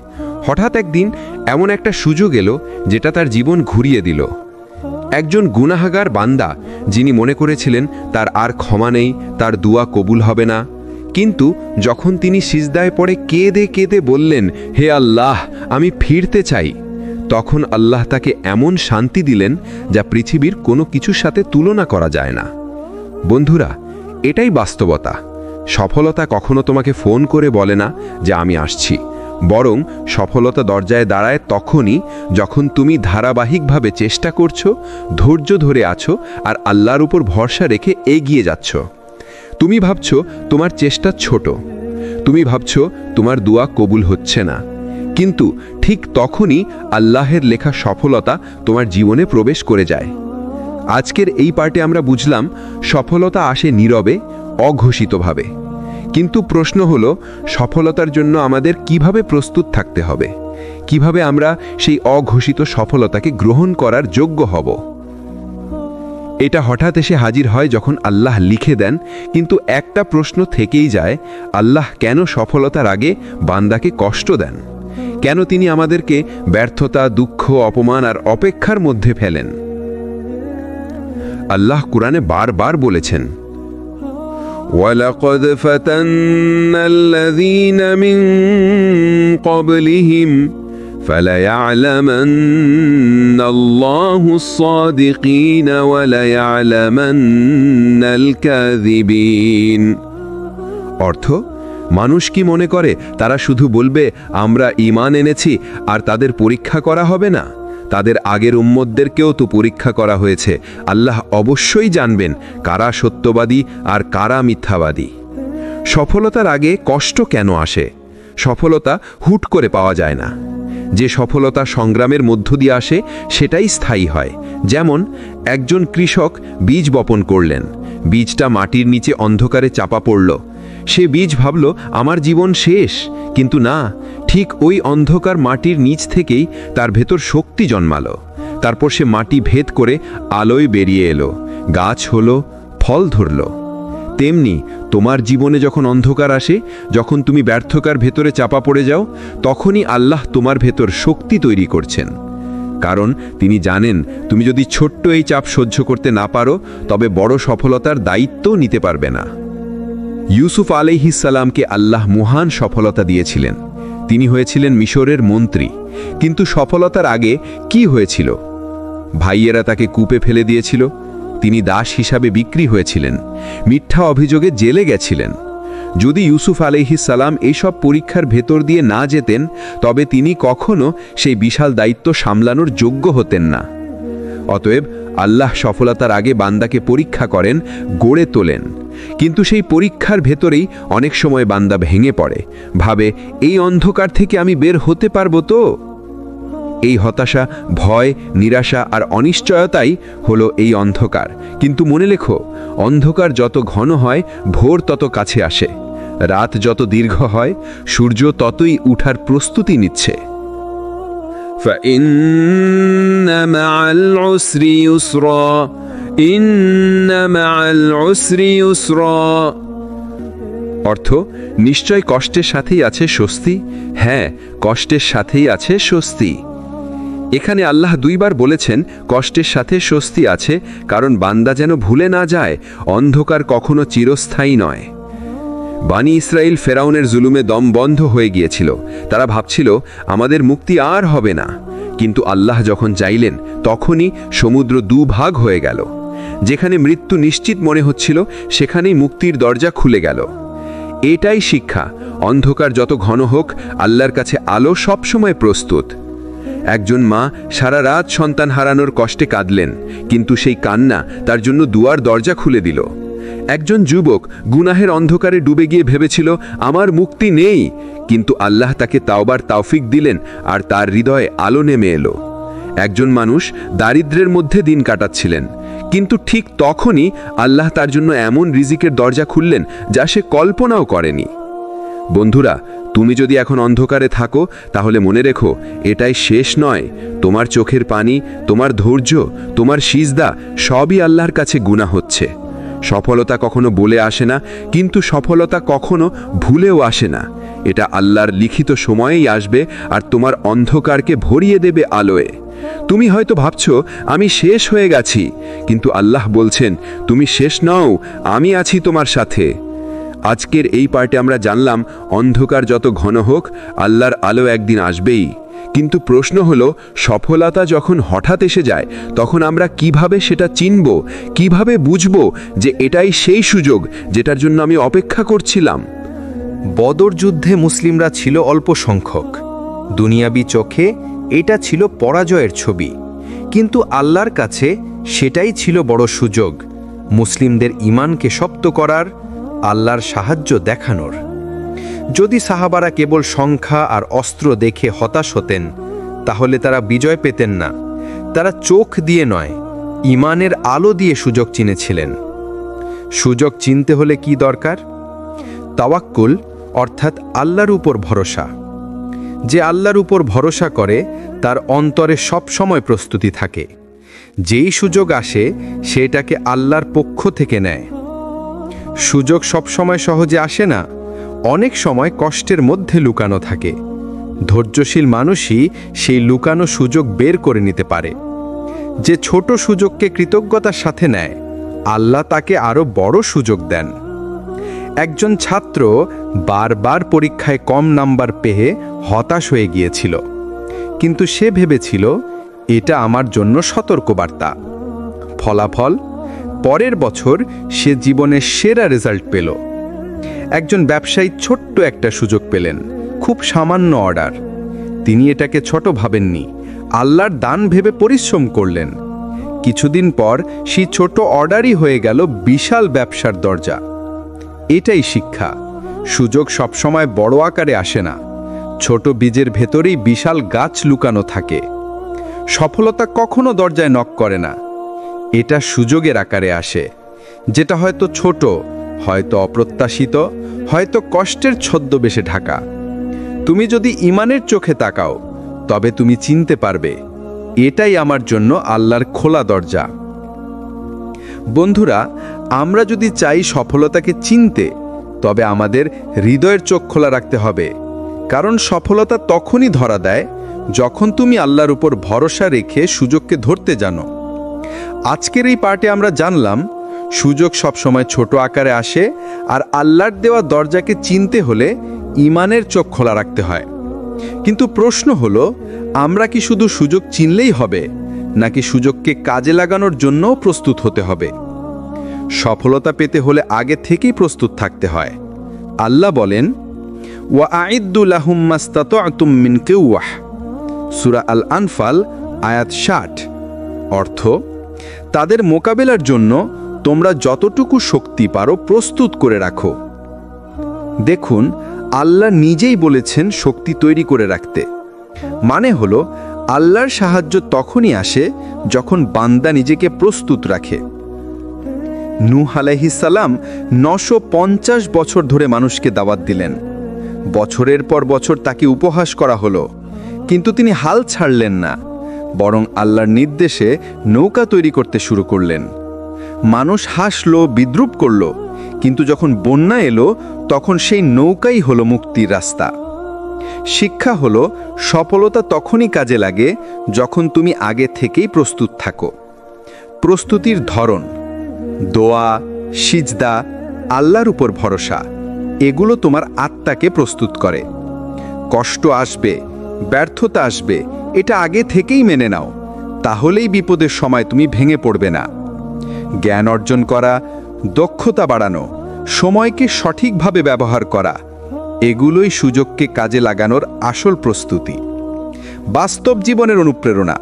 হঠাৎ একদিন এমন একটা সুযোগ এলো যেটা তার জীবন ঘুরিয়ে দিল। একজন গুনাহগার বান্দা, যিনি মনে করেছিলেন তার আর ক্ষমা নেই, তার দোয়া কবুল হবে না, কিন্তু যখন তিনি সিজদায় পড়ে কেঁদে কেঁদে বললেন, হে আল্লাহ, আমি ফিরতে চাই, তখন আল্লাহ তাকে এমন শান্তি দিলেন যা পৃথিবীর কোনো কিছুর সাথে তুলনা করা যায় না। বন্ধুরা, এটাই বাস্তবতা। সফলতা কখনো তোমাকে ফোন করে বলে না যে আমি আসছি, বরং সফলতা দরজায় দাঁড়ায় তখনই যখন তুমি ধারাবাহিকভাবে চেষ্টা করছো, ধৈর্য ধরে আছো আর আল্লাহর উপর ভরসা রেখে এগিয়ে যাচ্ছ। তুমি ভাবছো তোমার চেষ্টা ছোট, তুমি ভাবছো তোমার দোয়া কবুল হচ্ছে না, কিন্তু ঠিক তখনই আল্লাহের লেখা সফলতা তোমার জীবনে প্রবেশ করে যায়। আজকের এই পার্টে আমরা বুঝলাম সফলতা আসে নীরবে, অঘোষিতভাবে। কিন্তু প্রশ্ন হলো, সফলতার জন্য আমাদের কিভাবে প্রস্তুত থাকতে হবে? কিভাবে আমরা সেই অঘোষিত সফলতাকে গ্রহণ করার যোগ্য হব? এটা হঠাৎ এসে হাজির হয় যখন আল্লাহ লিখে দেন, কিন্তু একটা প্রশ্ন থেকেই যায়, আল্লাহ কেন সফলতার আগে বান্দাকে কষ্ট দেন? কেন তিনি আমাদেরকে ব্যর্থতা, দুঃখ, অপমান আর অপেক্ষার মধ্যে ফেলেন? আল্লাহ কুরআনে বারবার বলেছেন, وَلَقَدْ فَتَنَّا الَّذِينَ مِن قَبْلِهِمْ فَلَيَعْلَمَنَّ اللَّهُ الصَّادِقِينَ وَلَيَعْلَمَنَّ الْكَاذِبِينَ। অর্থ, মানুষ কি মনে করে তারা শুধু বলবে আমরা ঈমান এনেছি আর তাদের পরীক্ষা করা হবে না? তাদের আগের উম্মতদেরকেও তো পরীক্ষা করা হয়েছে। আল্লাহ অবশ্যই জানবেন কারা সত্যবাদী আর কারা মিথ্যাবাদী। সফলতার আগে কষ্ট কেন আসে? সফলতা হুট করে পাওয়া যায় না। যে সফলতা সংগ্রামের মধ্য দিয়ে আসে সেটাই স্থায়ী হয়। যেমন একজন কৃষক বীজ বপন করলেন, বীজটা মাটির নিচে অন্ধকারে চাপা পড়ল। সে বীজ ভাবল আমার জীবন শেষ, কিন্তু না, ঠিক ওই অন্ধকার মাটির নিচ থেকেই তার ভেতর শক্তি জন্মালো। তারপর সে মাটি ভেদ করে আলোয় বেরিয়ে এলো, গাছ হলো, ফল ধরল। তেমনি তোমার জীবনে যখন অন্ধকার আসে, যখন তুমি ব্যর্থতার ভেতরে চাপা পড়ে যাও, তখনই আল্লাহ তোমার ভেতর শক্তি তৈরি করছেন। কারণ তিনি জানেন তুমি যদি ছোট্ট এই চাপ সহ্য করতে না পারো, তবে বড় সফলতার দায়িত্বও নিতে পারবে না। ইউসুফ আলাইহিস সালামকে আল্লাহ মহান সফলতা দিয়েছিলেন। তিনি হয়েছিলেন মিশরের মন্ত্রী। কিন্তু সফলতার আগে কি হয়েছিল? ভাইয়েরা তাকে কূপে ফেলে দিয়েছিল। তিনি দাস হিসাবে বিক্রি হয়েছিলেন। মিথ্যা অভিযোগে জেলে গেছিলেন। যদি ইউসুফ আলাইহিস সালাম এইসব পরীক্ষার ভেতর দিয়ে না যেতেন, তবে তিনি কখনো সেই বিশাল দায়িত্ব সামলানোর যোগ্য হতেন না। অতএব আল্লাহ সফলতার আগে বান্দাকে পরীক্ষা করেন, গড়ে তোলেন। কিন্তু সেই পরীক্ষার ভেতরেই অনেক সময় বান্দা ভেঙে পড়ে, ভাবে এই অন্ধকার থেকে আমি বের হতে পারবো তো? এই হতাশা, ভয়, নিরাশা আর অনিশ্চয়তাই হলো এই অন্ধকার। কিন্তু মনে রেখো, অন্ধকার যত ঘন হয়, ভোর তত কাছে আসে। রাত যত দীর্ঘ হয়, সূর্য ততই উঠার প্রস্তুতি নিচ্ছে। فإن مع العسر يسرا إن مع العسر يسرا অর্থ, নিশ্চয় কষ্টের সাথেই আছে স্বস্তি। হ্যাঁ, কষ্টের সাথেই আছে স্বস্তি। এখানে আল্লাহ দুইবার বলেছেন কষ্টের সাথে স্বস্তি আছে, কারণ বান্দা যেন ভুলে না যায় অন্ধকার কখনো চিরস্থায়ী নয়। বানি ইসরাইল ফেরাউনের জুলুমে দম বন্ধ হয়ে গিয়েছিল। তারা ভাবছিল আমাদের মুক্তি আর হবে না। কিন্তু আল্লাহ যখন চাইলেন, তখনই সমুদ্র দুভাগ হয়ে গেল। যেখানে মৃত্যু নিশ্চিত মনে হচ্ছিল, সেখানেই মুক্তির দরজা খুলে গেল। এটাই শিক্ষা, অন্ধকার যত ঘন হোক, আল্লাহর কাছে আলো সবসময় প্রস্তুত। একজন মা সারা রাত সন্তান হারানোর কষ্টে কাঁদলেন, কিন্তু সেই কান্না তার জন্য দুয়ার দরজা খুলে দিল। একজন যুবক গুনাহের অন্ধকারে ডুবে গিয়ে ভেবেছিল আমার মুক্তি নেই, কিন্তু আল্লাহ তাকে তাওবার তৌফিক দিলেন আর তার হৃদয়ে আলো নেমে এলো। একজন মানুষ দারিদ্র্যের মধ্যে দিন কাটাচ্ছিলেন, কিন্তু ঠিক তখনই আল্লাহ তার জন্য এমন রিজিকের দরজা খুললেন যা সে কল্পনাও করেনি। বন্ধুরা, তুমি যদি এখন অন্ধকারে থাকো, তাহলে মনে রেখো এটাই শেষ নয়। তোমার চোখের পানি, তোমার ধৈর্য, তোমার সিজদা সবই আল্লাহর কাছে গুনাহ হচ্ছে। সফলতা কখনো বলে আসে না, কিন্তু সফলতা কখনো ভুলেও আসে না। এটা আল্লাহর লিখিত সময়েই আসবে আর তোমার অন্ধকারকে ভরিয়ে দেবে আলোয়। তুমি হয়তো ভাবছো আমি শেষ হয়ে গেছি, কিন্তু আল্লাহ বলছেন তুমি শেষ নও, আমি আছি তোমার সাথে। আজকের এই পার্টে আমরা জানলাম অন্ধকার যত ঘন হোক, আল্লাহর আলো একদিন আসবেই। কিন্তু প্রশ্ন হলো, সফলতা যখন হঠাৎ এসে যায়, তখন আমরা কিভাবে সেটা চিনব, কিভাবে বুঝব যে এটাই সেই সুযোগ যেটার জন্য আমি অপেক্ষা করছিলাম? বদর যুদ্ধে মুসলিমরা ছিল অল্প সংখ্যক। দুনিয়াবি চোখে এটা ছিল পরাজয়ের ছবি, কিন্তু আল্লাহর কাছে সেটাই ছিল বড় সুযোগ, মুসলিমদের ঈমানকে শক্ত করার, আল্লাহর সাহায্য দেখানোর। যদি সাহাবারা কেবল সংখ্যা আর অস্ত্র দেখে হতাশ হতেন, তাহলে তারা বিজয় পেতেন না। তারা চোখ দিয়ে নয়, ঈমানের আলো দিয়ে সুযোগ চিনেছিলেন। সুযোগ চিনতে হলে কি দরকার? তাওয়াক্কুল, অর্থাৎ আল্লাহর উপর ভরসা। যে আল্লাহর উপর ভরসা করে, তার অন্তরে সব সময় প্রস্তুতি থাকে। যেই সুযোগ আসে, সেটাকে আল্লাহর পক্ষ থেকে নেয়। সুযোগ সবসময় সহজে আসে না, অনেক সময় কষ্টের মধ্যে লুকানো থাকে। ধৈর্যশীল মানুষই সেই লুকানো সুযোগ বের করে নিতে পারে। যে ছোট সুযোগকে কৃতজ্ঞতার সাথে নেয়, আল্লাহ তাকে আরও বড় সুযোগ দেন। একজন ছাত্র বারবার পরীক্ষায় কম নাম্বার পেয়ে হতাশ হয়ে গিয়েছিল, কিন্তু সে ভেবেছিল এটা আমার জন্য সতর্কবার্তা। ফলাফল, পরের বছর সে জীবনের সেরা রেজাল্ট পেল। একজন ব্যবসায়ী ছোট্ট একটা সুযোগ পেলেন, খুব সামান্য অর্ডার। তিনি এটাকে ছোট ভাবেননি, আল্লাহর দান ভেবে পরিশ্রম করলেন। কিছুদিন পর সেই ছোট অর্ডারই হয়ে গেল বিশাল ব্যবসার দরজা। এটাই শিক্ষা, সুযোগ সবসময় বড় আকারে আসে না, ছোট বীজের ভেতরেই বিশাল গাছ লুকানো থাকে। সফলতা কখনো দরজায় নক করে না, এটা সুযোগের আকারে আসে, যেটা হয়তো ছোট, হয়তো অপ্রত্যাশিত, হয়তো কষ্টের ছদ্মবেশে ঢাকা। তুমি যদি ঈমানের চোখে তাকাও তবে তুমি চিনতে পারবে এটাই আমার জন্য আল্লাহর খোলা দরজা। বন্ধুরা, আমরা যদি চাই সফলতাকে চিনতে, তবে আমাদের হৃদয়ের চোখ খোলা রাখতে হবে। কারণ সফলতা তখনই ধরা দেয় যখন তুমি আল্লাহর উপর ভরসা রেখে সুযোগকে ধরতে জানো। আজকের এই পার্টে আমরা জানলাম সুযোগ সবসময় ছোট আকারে আসে, আর আল্লাহর দেওয়া দরজাকে চিনতে হলে ঈমানের চোখ খোলা রাখতে হয়। কিন্তু প্রশ্ন হলো, আমরা কি শুধু সুযোগ চিনলেই হবে, নাকি সুযোগকে কাজে লাগানোর জন্যও প্রস্তুত হতে হবে? সফলতা পেতে হলে আগে থেকেই প্রস্তুত থাকতে হয়। আল্লাহ বলেন, ওয়াআইদ্দু লাহুম মাস্তাতা'তুম মিন কুওয়াহ, সূরা আল আনফাল আয়াত 60। অর্থ, তাদের মোকাবেলার জন্য তোমরা যতটুকু শক্তি পারো প্রস্তুত করে রাখো। দেখুন, আল্লাহ নিজেই বলেছেন শক্তি তৈরি করে রাখতে। মানে হলো, আল্লাহর সাহায্য তখনই আসে যখন বান্দা নিজেকে প্রস্তুত রাখে। নূহ আলাইহিস সালাম 950 বছর ধরে মানুষকে দাওয়াত দিলেন। বছরের পর বছর তাকে উপহাস করা হলো, কিন্তু তিনি হাল ছাড়লেন না, বরং আল্লাহর নির্দেশে নৌকা তৈরি করতে শুরু করলেন। মানুষ হাসলো, বিদ্রূপ করল, কিন্তু যখন বন্যা এলো তখন সেই নৌকাই হলো মুক্তির রাস্তা। শিক্ষা হলো, সফলতা তখনই কাজে লাগে যখন তুমি আগে থেকেই প্রস্তুত থাকো। প্রস্তুতির ধরন: দোয়া, সিজদা, আল্লাহর উপর ভরসা, এগুলো তোমার আত্মাকে প্রস্তুত করে। কষ্ট আসবে, ব্যর্থতা আসবে, এটা আগে থেকেই মেনে নাও, তাহলেই বিপদের সময় তুমি ভেঙে পড়বে না। জ্ঞান অর্জন করা, দক্ষতা বাড়ানো, সময়কে সঠিকভাবে ব্যবহার করা, এগুলোই সুযোগকে কাজে লাগানোর আসল প্রস্তুতি। বাস্তব জীবনের অনুপ্রেরণা: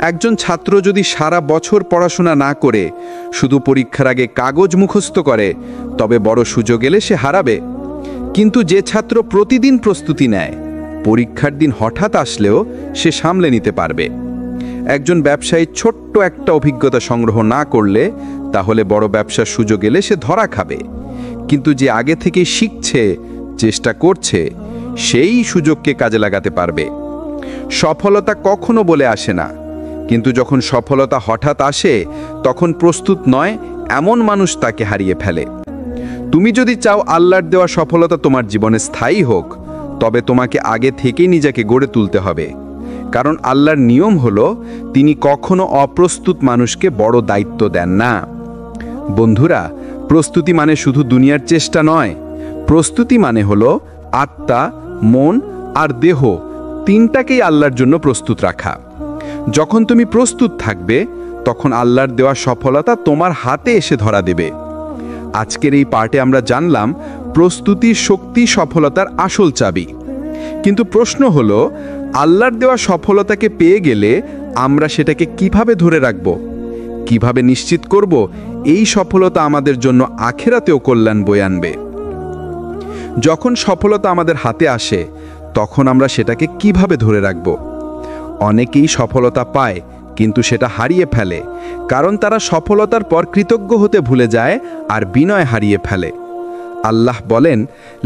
একজন ছাত্র যদি সারা বছর পড়াশোনা না করে শুধু পরীক্ষার আগে কাগজ মুখস্থ করে, তবে বড় সুযোগ এলে সে হারাবে। কিন্তু যে ছাত্র প্রতিদিন প্রস্তুতি নেয়, পরীক্ষার দিন হঠাৎ আসলেও সে সামলে নিতে পারবে। একজন ব্যবসায়ী ছোট্ট একটা অভিজ্ঞতা সংগ্রহ না করলে, তাহলে বড় ব্যবসার সুযোগ এলে সে ধরা খাবে। কিন্তু যে আগে থেকে শিখছে, চেষ্টা করছে, সেই সুযোগকে কাজে লাগাতে পারবে। সফলতা কখনো বলে আসে না, কিন্তু যখন সফলতা হঠাৎ আসে, তখন প্রস্তুত নয় এমন মানুষ তাকে হারিয়ে ফেলে। তুমি যদি চাও আল্লাহর দেওয়া সফলতা তোমার জীবনে স্থায়ী হোক, তবে তোমাকে আগে থেকেই নিজেকে গড়ে তুলতে হবে। কারণ আল্লাহর নিয়ম হলো, তিনি কখনো অপ্রস্তুত মানুষকে বড় দায়িত্ব দেন না। বন্ধুরা, প্রস্তুতি মানে শুধু দুনিয়ার চেষ্টা নয়। প্রস্তুতি মানে হলো আত্মা, মন আর দেহ তিনটাকেই আল্লাহর জন্য প্রস্তুত রাখা। যখন তুমি প্রস্তুত থাকবে, তখন আল্লাহর দেওয়া সফলতা তোমার হাতে এসে ধরা দেবে। আজকের এই পার্টে আমরা জানলাম প্রস্তুতির শক্তি সফলতার আসল চাবি। কিন্তু প্রশ্ন হলো, আল্লাহর দেওয়া সফলতাকে পেয়ে গেলে আমরা সেটাকে কিভাবে ধরে রাখব? কিভাবে নিশ্চিত করব এই সফলতা আমাদের জন্য আখিরাতেও কল্যাণ বয়ে আনবে? যখন সফলতা আমাদের হাতে আসে, তখন আমরা সেটাকে কিভাবে ধরে রাখব? অনেকেই সফলতা পায়, কিন্তু সেটা হারিয়ে ফেলে, কারণ তারা সফলতার পর কৃতজ্ঞ হতে ভুলে যায় আর বিনয় হারিয়ে ফেলে। আল্লাহ বলেন,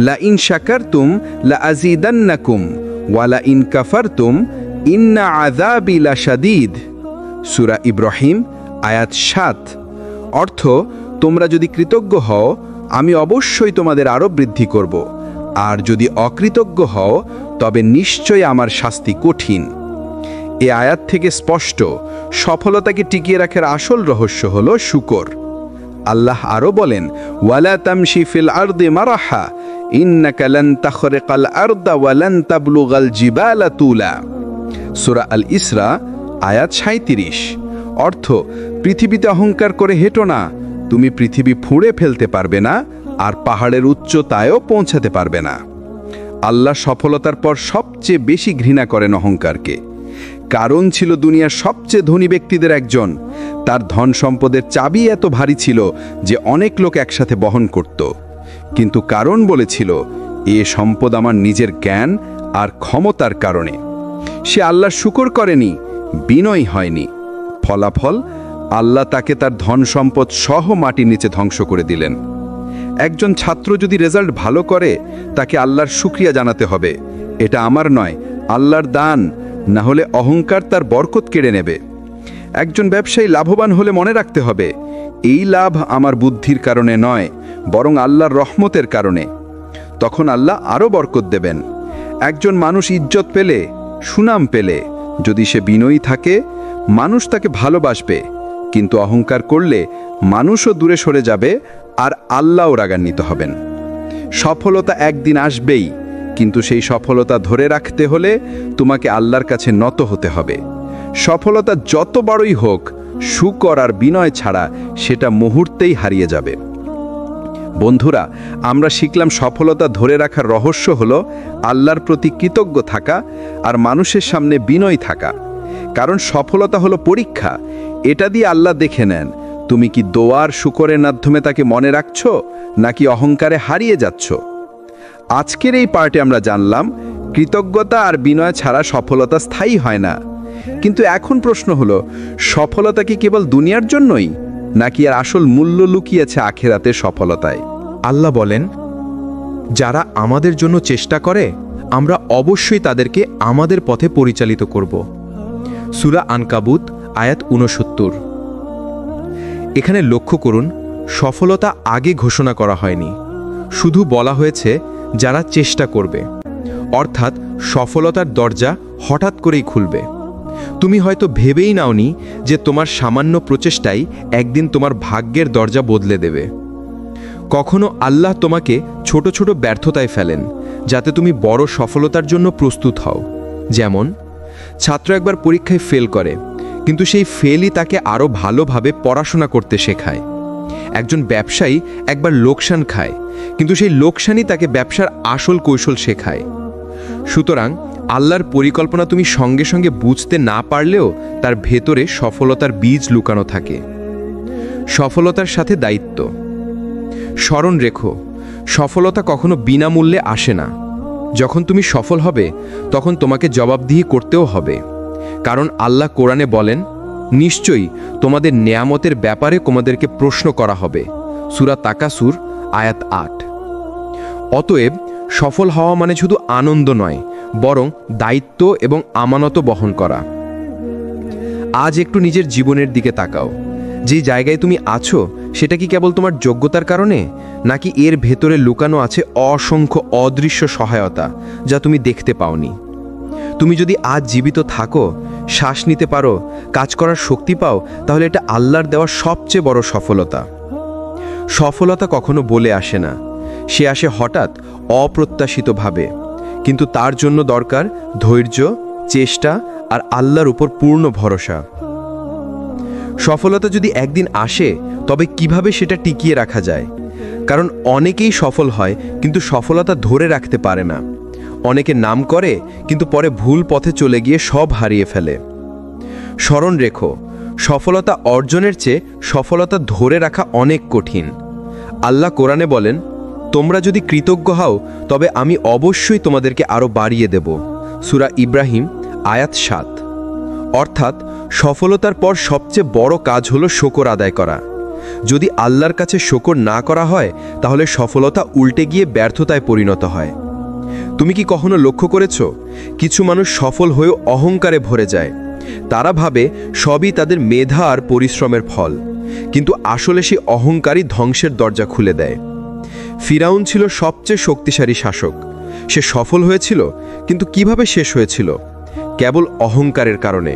লা ইন শাকারতুম লা আযীদান্নাকুম ওয়া লা ইন কাফারতুম ইন্না আযাবি লাশাদীদ, সূরা ইব্রাহিম আয়াত 7। অর্থ, তোমরা যদি কৃতজ্ঞ হও, আমি অবশ্যই তোমাদের আরো বৃদ্ধি করব, আর যদি অকৃতজ্ঞ হও, তবে নিশ্চয়ই আমার শাস্তি কঠিন। এই আয়াত থেকে স্পষ্ট, সফলতাকে টিকিয়ে রাখার আসল রহস্য হলো শুকর। আল্লাহ আরো বলেন, ওয়ালা তামশি ফিল আরদি মারাহা ইন্নাকা লান তাখরিকাল আরদা ওয়া লান তাবলুগাল জিবালা তুলা, সূরা আল ইসরা আয়াত 37। অর্থ, পৃথিবীতে অহংকার করে হেঁটো না, তুমি পৃথিবী ফুঁড়ে ফেলতে পারবে না, আর পাহাড়ের উচ্চতায়ও পৌঁছাতে পারবে না। আল্লাহ সফলতার পর সবচেয়ে বেশি ঘৃণা করেন অহংকারকে। কারণ ছিল দুনিয়ার সবচেয়ে ধনী ব্যক্তিদের একজন। তার ধন সম্পদের চাবি এত ভারী ছিল যে অনেক লোক একসাথে বহন করত। কিন্তু কারণ বলেছিল, এ সম্পদ আমার নিজের জ্ঞান আর ক্ষমতার কারণে। সে আল্লাহর শুকর করেনি, বিনয়ী হয়নি। ফলাফল, আল্লাহ তাকে তার ধন সম্পদ সহ মাটির নিচে ধ্বংস করে দিলেন। একজন ছাত্র যদি রেজাল্ট ভালো করে, তাকে আল্লাহর শুকরিয়া জানাতে হবে, এটা আমার নয়, আল্লাহর দান, না হলে অহংকার তার বরকত কেড়ে নেবে। একজন ব্যবসায়ী লাভবান হলে মনে রাখতে হবে, এই লাভ আমার বুদ্ধির কারণে নয়, বরং আল্লাহর রহমতের কারণে। তখন আল্লাহ আরও বরকত দেবেন। একজন মানুষ ইজ্জত পেলে, সুনাম পেলে, যদি সে বিনয়ী থাকে, মানুষ তাকে ভালোবাসবে। কিন্তু অহংকার করলে মানুষও দূরে সরে যাবে, আর আল্লাহও রাগান্বিত হবেন। সফলতা একদিন আসবেই, কিন্তু সেই সফলতা ধরে রাখতে হলে তোমাকে আল্লাহর কাছে নত হতে হবে। সফলতা যত বড়ই হোক, শুকর আর বিনয় ছাড়া সেটা মুহূর্তেই হারিয়ে যাবে। বন্ধুরা, আমরা শিখলাম সফলতা ধরে রাখার রহস্য হলো আল্লাহর প্রতি কৃতজ্ঞ থাকা আর মানুষের সামনে বিনয়ী থাকা। কারণ সফলতা হলো পরীক্ষা, এটা দিয়ে আল্লাহ দেখে নেন তুমি কি দোয়ার শুকরের মাধ্যমে তাকে মনে রাখছো, নাকি অহংকারে হারিয়ে যাচ্ছ। আজকের এই পার্টে আমরা জানলাম কৃতজ্ঞতা আর বিনয় ছাড়া সফলতা স্থায়ী হয় না। কিন্তু এখন প্রশ্ন হলো, সফলতা কি কেবল দুনিয়ার জন্যই, নাকি আর আসল মূল্য লুকিয়েছে আখিরাতের সফলতায়? আল্লাহ বলেন, যারা আমাদের জন্য চেষ্টা করে আমরা অবশ্যই তাদেরকে আমাদের পথে পরিচালিত করব। সূরা আনকাবুত আয়াত ৬৯। এখানে লক্ষ্য করুন, সফলতা আগে ঘোষণা করা হয়নি, শুধু বলা হয়েছে যারা চেষ্টা করবে। অর্থাৎ সফলতার দরজা হঠাৎ করেই খুলবে। তুমি হয়তো ভেবেই নাওনি যে তোমার সামান্য প্রচেষ্টাই একদিন তোমার ভাগ্যের দরজা বদলে দেবে। কখনো আল্লাহ তোমাকে ছোট ছোট ব্যর্থতায় ফেলেন, যাতে তুমি বড় সফলতার জন্য প্রস্তুত হও। যেমন ছাত্র একবার পরীক্ষায় ফেল করে, কিন্তু সেই ফেলই তাকে আরও ভালোভাবে পড়াশোনা করতে শেখায়। একজন ব্যবসায়ী একবার লোকসান খায়, কিন্তু সেই লোকসানই তাকে ব্যবসার আসল কৌশল শেখায়। সুতরাং আল্লাহর পরিকল্পনা তুমি সঙ্গে সঙ্গে বুঝতে না পারলেও তার ভেতরে সফলতার বীজ লুকানো থাকে। সফলতার সাথে দায়িত্ব। স্মরণ রেখো, সফলতা কখনো বিনামূল্যে আসে না। যখন তুমি সফল হবে, তখন তোমাকে জবাবদিহি করতেও হবে। কারণ আল্লাহ কোরআনে বলেন, নিশ্চয়ই তোমাদের নেয়ামতের ব্যাপারে তোমাদেরকে প্রশ্ন করা হবে। সূরা তাকাসুর আয়াত ৮। অতএব সফল হওয়া মানে শুধু আনন্দ নয়, বরং দায়িত্ব এবং আমানত বহন করা। আজ একটু নিজের জীবনের দিকে তাকাও। যে জায়গায় তুমি আছো, সেটা কি কেবল তোমার যোগ্যতার কারণে, নাকি এর ভেতরে লুকানো আছে অসংখ্য অদৃশ্য সহায়তা যা তুমি দেখতে পাওনি? তুমি যদি আজ জীবিত থাকো, শ্বাস নিতে পারো, কাজ করার শক্তি পাও, তাহলে এটা আল্লাহর দেওয়া সবচেয়ে বড় সফলতা। সফলতা কখনো বলে আসে না, সে আসে হঠাৎ, অপ্রত্যাশিতভাবে। কিন্তু তার জন্য দরকার ধৈর্য, চেষ্টা আর আল্লাহর উপর পূর্ণ ভরসা। সফলতা যদি একদিন আসে, তবে কিভাবে সেটা টিকিয়ে রাখা যায়? কারণ অনেকেই সফল হয়, কিন্তু সফলতা ধরে রাখতে পারে না। অনেকে নাম করে, কিন্তু পরে ভুল পথে চলে গিয়ে সব হারিয়ে ফেলে। স্মরণ রেখো, সফলতা অর্জনের চেয়ে সফলতা ধরে রাখা অনেক কঠিন। আল্লাহ কোরআনে বলেন, তোমরা যদি কৃতজ্ঞ হও, তবে আমি অবশ্যই তোমাদেরকে আরও বাড়িয়ে দেব। সূরা ইব্রাহিম আয়াত ৭। অর্থাৎ সফলতার পর সবচেয়ে বড় কাজ হলো শুকর আদায় করা। যদি আল্লাহর কাছে শুকর না করা হয়, তাহলে সফলতা উল্টে গিয়ে ব্যর্থতায় পরিণত হয়। তুমি কি কখনো লক্ষ্য করেছ, কিছু মানুষ সফল হয়েও অহংকারে ভরে যায়? তারা ভাবে সবই তাদের মেধা আর পরিশ্রমের ফল, কিন্তু আসলে সেই অহংকারই ধ্বংসের দরজা খুলে দেয়। ফিরাউন ছিল সবচেয়ে শক্তিশালী শাসক। সে সফল হয়েছিল, কিন্তু কিভাবে শেষ হয়েছিল? কেবল অহংকারের কারণে।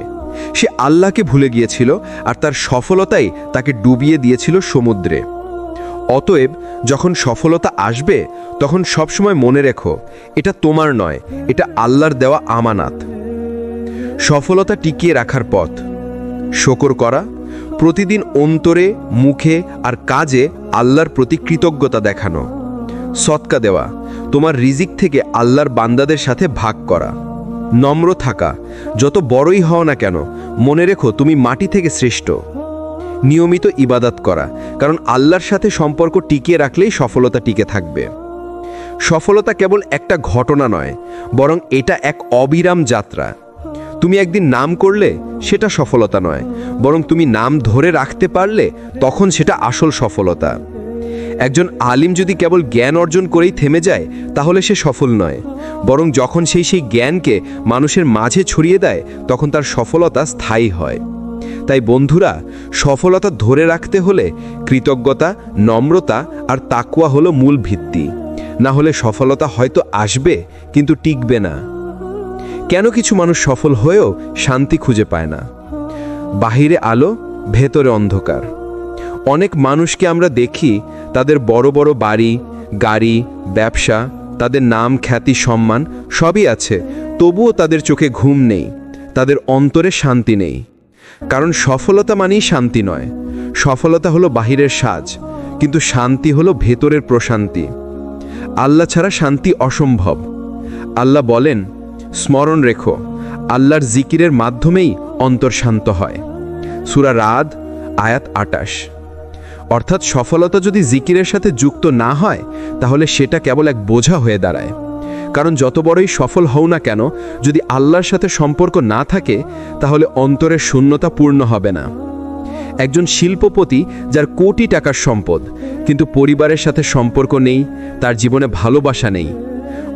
সে আল্লাহকে ভুলে গিয়েছিল, আর তার সফলতাই তাকে ডুবিয়ে দিয়েছিল সমুদ্রে। অতএব যখন সফলতা আসবে, তখন সবসময় মনে রেখো, এটা তোমার নয়, এটা আল্লাহর দেওয়া আমানাত। সফলতা টিকিয়ে রাখার পথ: শুকর করা, প্রতিদিন অন্তরে, মুখে আর কাজে আল্লাহর প্রতি কৃতজ্ঞতা দেখানো। সদকা দেওয়া, তোমার রিজিক থেকে আল্লাহর বান্দাদের সাথে ভাগ করা। নম্র থাকা, যত বড়ই হও না কেন, মনে রেখো তুমি মাটি থেকে শ্রেষ্ঠ। নিয়মিত ইবাদত করা, কারণ আল্লাহর সাথে সম্পর্ক টিকিয়ে রাখলেই সফলতা টিকে থাকবে। সফলতা কেবল একটা ঘটনা নয়, বরং এটা এক অবিরাম যাত্রা। তুমি একদিন নাম করলে সেটা সফলতা নয়, বরং তুমি নাম ধরে রাখতে পারলে তখন সেটা আসল সফলতা। একজন আলিম যদি কেবল জ্ঞান অর্জন করেই থেমে যায়, তাহলে সে সফল নয়, বরং যখন সেই জ্ঞানকে মানুষের মাঝে ছড়িয়ে দেয় তখন তার সফলতা স্থায়ী হয়। তাই বন্ধুরা, সফলতা ধরে রাখতে হলে কৃতজ্ঞতা, নম্রতা আর তাকওয়া হলো মূল ভিত্তি। না হলে সফলতা হয়তো আসবে কিন্তু টিকবে না। কেন কিছু মানুষ সফল হয়েও শান্তি খুঁজে পায় না? বাহিরে আলো, ভেতরে অন্ধকার। অনেক মানুষকে আমরা দেখি তাদের বড় বড় বাড়ি, গাড়ি, ব্যবসা, তাদের নাম, খ্যাতি, সম্মান সবই আছে, তবুও তাদের চোখে ঘুম নেই, তাদের অন্তরে শান্তি নেই। কারণ সফলতা মানেই শান্তি নয়। সফলতা হলো বাহিরের সাজ, কিন্তু শান্তি হলো ভেতরের প্রশান্তি। আল্লাহ ছাড়া শান্তি অসম্ভব। আল্লাহ বলেন, স্মরণ রেখো, আল্লাহর জিকিরের মাধ্যমেই অন্তর শান্ত হয়। সূরা রাদ আয়াত ২৮। অর্থাৎ সফলতা যদি জিকিরের সাথে যুক্ত না হয় তাহলে সেটা কেবল এক বোঝা হয়ে দাঁড়ায়। কারণ যত বড়ই সফল হও না কেন, যদি আল্লাহর সাথে সম্পর্ক না থাকে তাহলে অন্তরের শূন্যতা পূর্ণ হবে না। একজন শিল্পপতি যার কোটি টাকার সম্পদ, কিন্তু পরিবারের সাথে সম্পর্ক নেই, তার জীবনে ভালোবাসা নেই।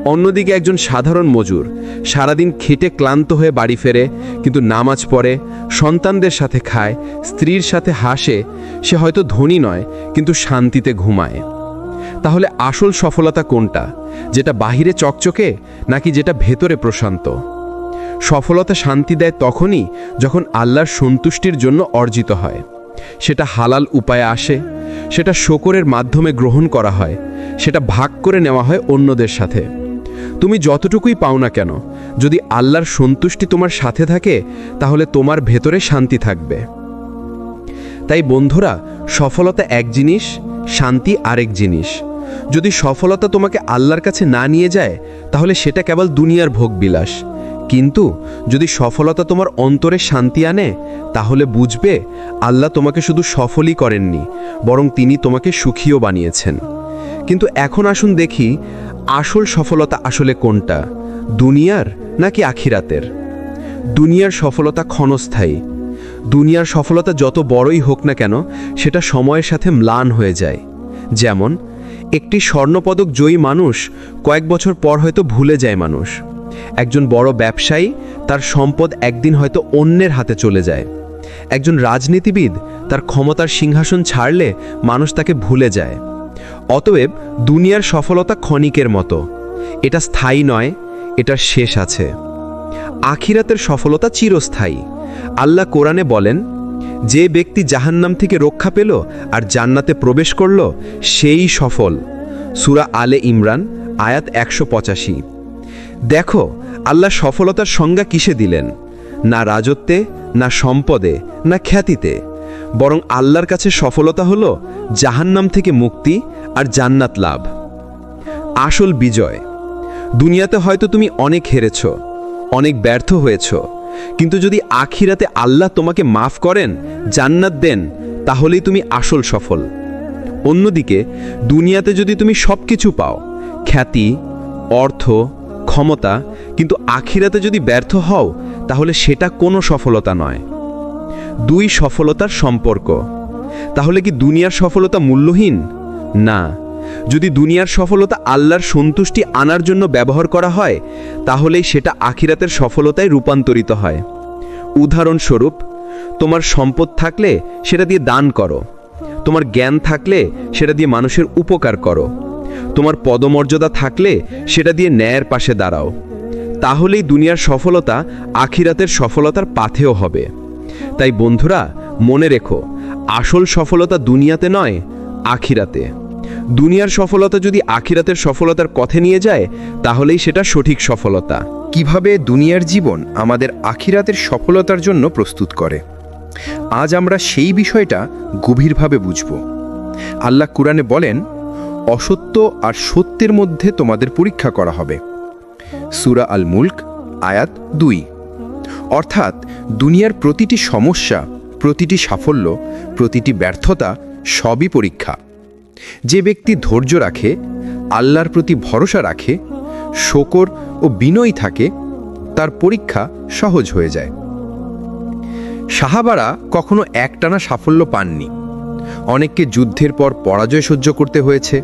অন্যদিকে একজন সাধারণ মজুর সারাদিন খেটে ক্লান্ত হয়ে বাড়ি ফেরে, কিন্তু নামাজ পড়ে, সন্তানদের সাথে খায়, স্ত্রীর সাথে হাসে, সে হয়তো ধনী নয় কিন্তু শান্তিতে ঘুমায়। তাহলে আসল সফলতা কোনটা? যেটা বাহিরে চকচকে নাকি যেটা ভেতরে প্রশান্ত? সফলতা শান্তি দেয় তখনই যখন আল্লাহর সন্তুষ্টির জন্য অর্জিত হয়। সেটা হালাল উপায়ে আসে, সেটা শুকরের মাধ্যমে গ্রহণ করা হয়, সেটা ভাগ করে নেওয়া হয় অন্যদের সাথে। তুমি যতটুকুই পাও না কেন, যদি আল্লাহর সন্তুষ্টি তোমার সাথে থাকে তাহলে তোমার ভেতরে শান্তি থাকবে। তাই বন্ধুরা, সফলতা এক জিনিস, শান্তি আরেক জিনিস। যদি সফলতা তোমাকে আল্লাহর কাছে না নিয়ে যায় তাহলে সেটা কেবল দুনিয়ার ভোগবিলাস। কিন্তু যদি সফলতা তোমার অন্তরে শান্তি আনে তাহলে বুঝবে আল্লাহ তোমাকে শুধু সফলই করেননি, বরং তিনি তোমাকে সুখীও বানিয়েছেন। কিন্তু এখন আসুন দেখি আসল সফলতা আসলে কোনটা, দুনিয়ার নাকি আখিরাতের? দুনিয়ার সফলতা ক্ষণস্থায়ী। দুনিয়ার সফলতা যত বড়ই হোক না কেন সেটা সময়ের সাথে ম্লান হয়ে যায়। যেমন একটি স্বর্ণপদক জয়ী মানুষ কয়েক বছর পর হয়তো ভুলে যায় মানুষ। একজন বড় ব্যবসায়ী, তার সম্পদ একদিন হয়তো অন্যের হাতে চলে যায়। একজন রাজনীতিবিদ তার ক্ষমতার সিংহাসন ছাড়লে মানুষ তাকে ভুলে যায়। অতএব দুনিয়ার সফলতা ক্ষণিকের মতো, এটা স্থায়ী নয়, এটার শেষ আছে। আখিরাতের সফলতা চিরস্থায়ী। আল্লাহ কোরআনে বলেন, যে ব্যক্তি জাহান্নাম থেকে রক্ষা পেল আর জান্নাতে প্রবেশ করল সেই সফল। সূরা আলে ইমরান আয়াত ১৮৫। দেখো আল্লাহ সফলতার সংজ্ঞা কিসে দিলেন? না রাজত্বে, না সম্পদে, না খ্যাতিতে, বরং আল্লাহর কাছে সফলতা হলো জাহান্নাম থেকে মুক্তি আর জান্নাত লাভ। আসল বিজয়। দুনিয়াতে হয়তো তুমি অনেক হেরেছ, অনেক ব্যর্থ হয়েছ, কিন্তু যদি আখিরাতে আল্লাহ তোমাকে মাফ করেন, জান্নাত দেন, তাহলেই তুমি আসল সফল। অন্যদিকে দুনিয়াতে যদি তুমি সবকিছু পাও, খ্যাতি, অর্থ, ক্ষমতা, কিন্তু আখিরাতে যদি ব্যর্থ হও তাহলে সেটা কোনো সফলতা নয়। দুই সফলতার সম্পর্ক। তাহলে কি দুনিয়ার সফলতা মূল্যহীন? না। যদি দুনিয়ার সফলতা আল্লাহর সন্তুষ্টি আনার জন্য ব্যবহার করা হয় তাহলেই সেটা আখিরাতের সফলতায় রূপান্তরিত হয়। উদাহরণস্বরূপ, তোমার সম্পদ থাকলে সেটা দিয়ে দান করো, তোমার জ্ঞান থাকলে সেটা দিয়ে মানুষের উপকার করো, তোমার পদমর্যাদা থাকলে সেটা দিয়ে ন্যায়ের পাশে দাঁড়াও। তাহলেই দুনিয়ার সফলতা আখিরাতের সফলতার পাথেয় হবে। তাই বন্ধুরা, মনে রেখো, আসল সফলতা দুনিয়াতে নয়, আখিরাতে। দুনিয়ার সফলতা যদি আখিরাতের সফলতার পথে নিয়ে যায় তাহলেই সেটা সঠিক সফলতা। কিভাবে দুনিয়ার জীবন আমাদের আখিরাতের সফলতার জন্য প্রস্তুত করে, আজ আমরা সেই বিষয়টা গভীরভাবে বুঝব। আল্লাহ কুরআনে বলেন, অসত্য আর সত্যের মধ্যে তোমাদের পরীক্ষা করা হবে। সূরা আল মুলক আয়াত ২। অর্থাৎ দুনিয়ার প্রতিটি সমস্যা, প্রতিটি সাফল্য, প্রতিটি ব্যর্থতা সবই পরীক্ষা। যে ব্যক্তি ধৈর্য রাখে, আল্লাহর প্রতি ভরসা রাখে, শকর ও বিনয়ী থাকে, তার পরীক্ষা সহজ হয়ে যায়। সাহাবারা কখনো একটানা সাফল্য পাননি। অনেককে যুদ্ধের পর পরাজয় সহ্য করতে হয়েছে,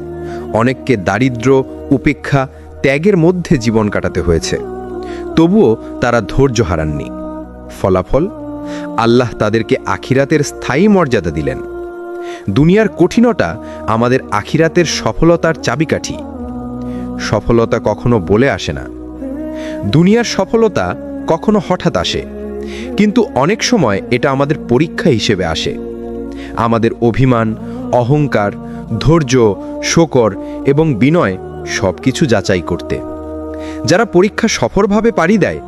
অনেককে দারিদ্র্য, উপেক্ষা, ত্যাগের মধ্যে জীবন কাটাতে হয়েছে, তবুও তারা ধৈর্য হারাননি। ফলাফল, আল্লাহ তাদেরকে আখিরাতের স্থায়ী মর্যাদা দিলেন। দুনিয়ার কঠিনতা আমাদের আখিরাতের সফলতার চাবিকাঠি। সফলতা কখনো বলে আসে না। দুনিয়ার সফলতা কখনো হঠাৎ আসে, কিন্তু অনেক সময় এটা আমাদের পরীক্ষা হিসেবে আসে। আমাদের অভিমান, অহংকার, ধৈর্য, শকর এবং বিনয় সব কিছু যাচাই করতে। যারা পরীক্ষা সফলভাবে পাড়ি দেয়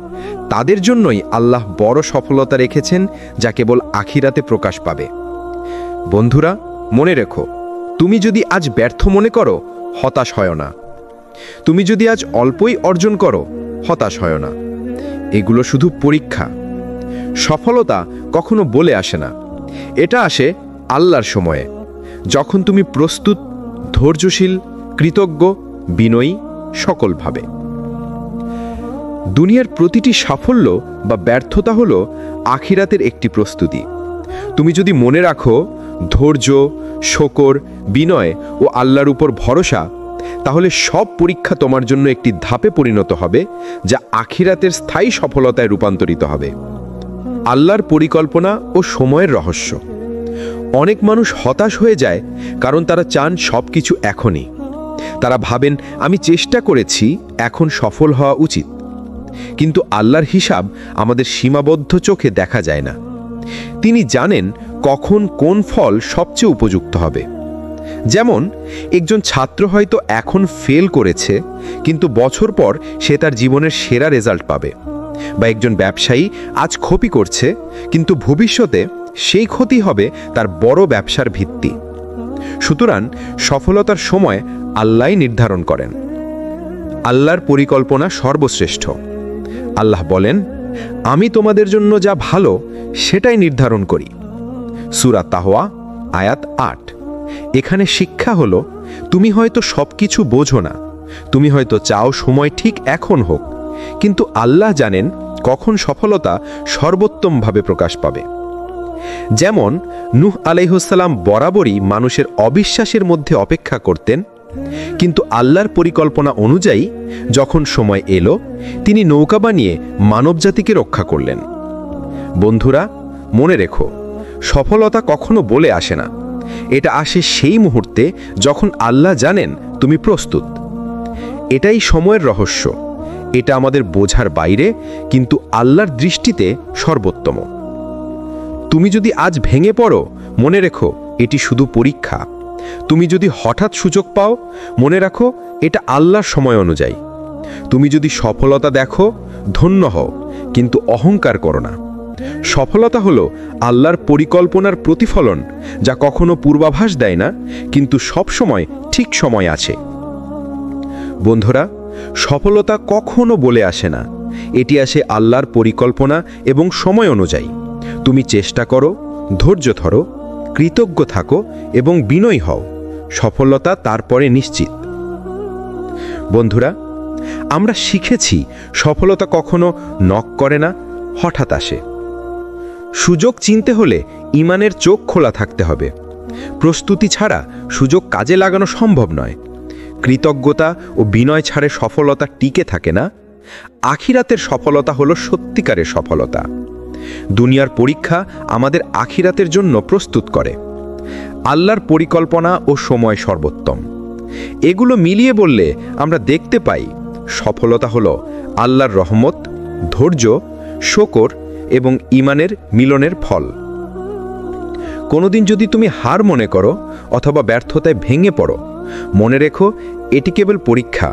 তাদের জন্যই আল্লাহ বড় সফলতা রেখেছেন, যা কেবল আখিরাতে প্রকাশ পাবে। বন্ধুরা, মনে রেখো, তুমি যদি আজ ব্যর্থ মনে করো, হতাশ হয় না। তুমি যদি আজ অল্পই অর্জন করো, হতাশ হয় না। এগুলো শুধু পরীক্ষা। সফলতা কখনো বলে আসে না, এটা আসে আল্লাহর সময়ে, যখন তুমি প্রস্তুত, ধৈর্যশীল, কৃতজ্ঞ, বিনয়ী সকলভাবে। দুনিয়ার প্রতিটি সাফল্য বা ব্যর্থতা হলো আখিরাতের একটি প্রস্তুতি। তুমি যদি মনে রাখো ধৈর্য, শকর, বিনয় ও আল্লাহর উপর ভরসা, তাহলে সব পরীক্ষা তোমার জন্য একটি ধাপে পরিণত হবে, যা আখিরাতের স্থায়ী সফলতায় রূপান্তরিত হবে। আল্লাহর পরিকল্পনা ও সময়ের রহস্য। অনেক মানুষ হতাশ হয়ে যায় কারণ তারা চান সব কিছু এখনই। তারা ভাবেন, আমি চেষ্টা করেছি, এখন সফল হওয়া উচিত। কিন্তু আল্লাহর হিসাব আমাদের সীমাবদ্ধ চোখে দেখা যায় না। তিনি জানেন কখন কোন ফল সবচেয়ে উপযুক্ত হবে। যেমন একজন ছাত্র হয়তো এখন ফেল করেছে, কিন্তু বছর পর সে তার জীবনের সেরা রেজাল্ট পাবে। বা একজন ব্যবসায়ী আজ ক্ষতি করছে, কিন্তু ভবিষ্যতে সেই ক্ষতি হবে তার বড় ব্যবসার ভিত্তি। সুতরাং সফলতার সময় আল্লাহই নির্ধারণ করেন। আল্লাহর পরিকল্পনা সর্বশ্রেষ্ঠ। আল্লাহ বলেন, আমি তোমাদের জন্য যা ভালো সেটাই নির্ধারণ করি। সূরা তাহওয়া আয়াত ৮। এখানে শিক্ষা হলো, তুমি হয়তো সবকিছু বোঝো না, তুমি হয়তো চাও সময় ঠিক এখন হোক, কিন্তু আল্লাহ জানেন কখন সফলতা সর্বোত্তমভাবে প্রকাশ পাবে। যেমন নূহ আলাইহিসসালাম বরাবরই মানুষের অবিশ্বাসের মধ্যে অপেক্ষা করতেন, কিন্তু আল্লাহর পরিকল্পনা অনুযায়ী যখন সময় এলো, তিনি নৌকা বানিয়ে মানবজাতিকে রক্ষা করলেন। বন্ধুরা, মনে রেখো, সফলতা কখনো বলে আসে না, এটা আসে সেই মুহূর্তে যখন আল্লাহ জানেন তুমি প্রস্তুত। এটাই সময়ের রহস্য। এটা আমাদের বোঝার বাইরে, কিন্তু আল্লাহর দৃষ্টিতে সর্বোত্তম। তুমি যদি আজ ভেঙে পড়ো, মনে রেখো এটি শুধু পরীক্ষা। তুমি যদি হঠাৎ সুযোগ পাও, মনে রাখো এটা আল্লাহর সময় অনুযায়ী। তুমি যদি সফলতা দেখো, ধন্য হও, কিন্তু অহংকার করো না। সফলতা হলো আল্লাহর পরিকল্পনার প্রতিফলন, যা কখনো পূর্বাভাস দেয় না, কিন্তু সব সময় ঠিক সময় আছে। বন্ধুরা, সফলতা কখনো বলে আসে না, এটি আসে আল্লাহর পরিকল্পনা এবং সময় অনুযায়ী। তুমি চেষ্টা করো, ধৈর্য ধরো, কৃতজ্ঞ থাকো এবং বিনয়ী হও, সফলতা তারপরে নিশ্চিত। বন্ধুরা, আমরা শিখেছি সফলতা কখনো নক করে না, হঠাৎ আসে। সুযোগ চিনতে হলে ঈমানের চোখ খোলা থাকতে হবে। প্রস্তুতি ছাড়া সুযোগ কাজে লাগানো সম্ভব নয়। কৃতজ্ঞতা ও বিনয় ছাড়ে সফলতা টিকে থাকে না। আখিরাতের সফলতা হলো সত্যিকারের সফলতা। দুনিয়ার পরীক্ষা আমাদের আখিরাতের জন্য প্রস্তুত করে। আল্লাহর পরিকল্পনা ও সময় সর্বোত্তম। এগুলো মিলিয়ে বললে আমরা দেখতে পাই সফলতা হলো আল্লাহর রহমত, ধৈর্য, শকর এবং ঈমানের মিলনের ফল। কোনোদিন যদি তুমি হার মনে করো অথবা ব্যর্থতায় ভেঙে পড়ো, মনে রেখো এটি কেবল পরীক্ষা।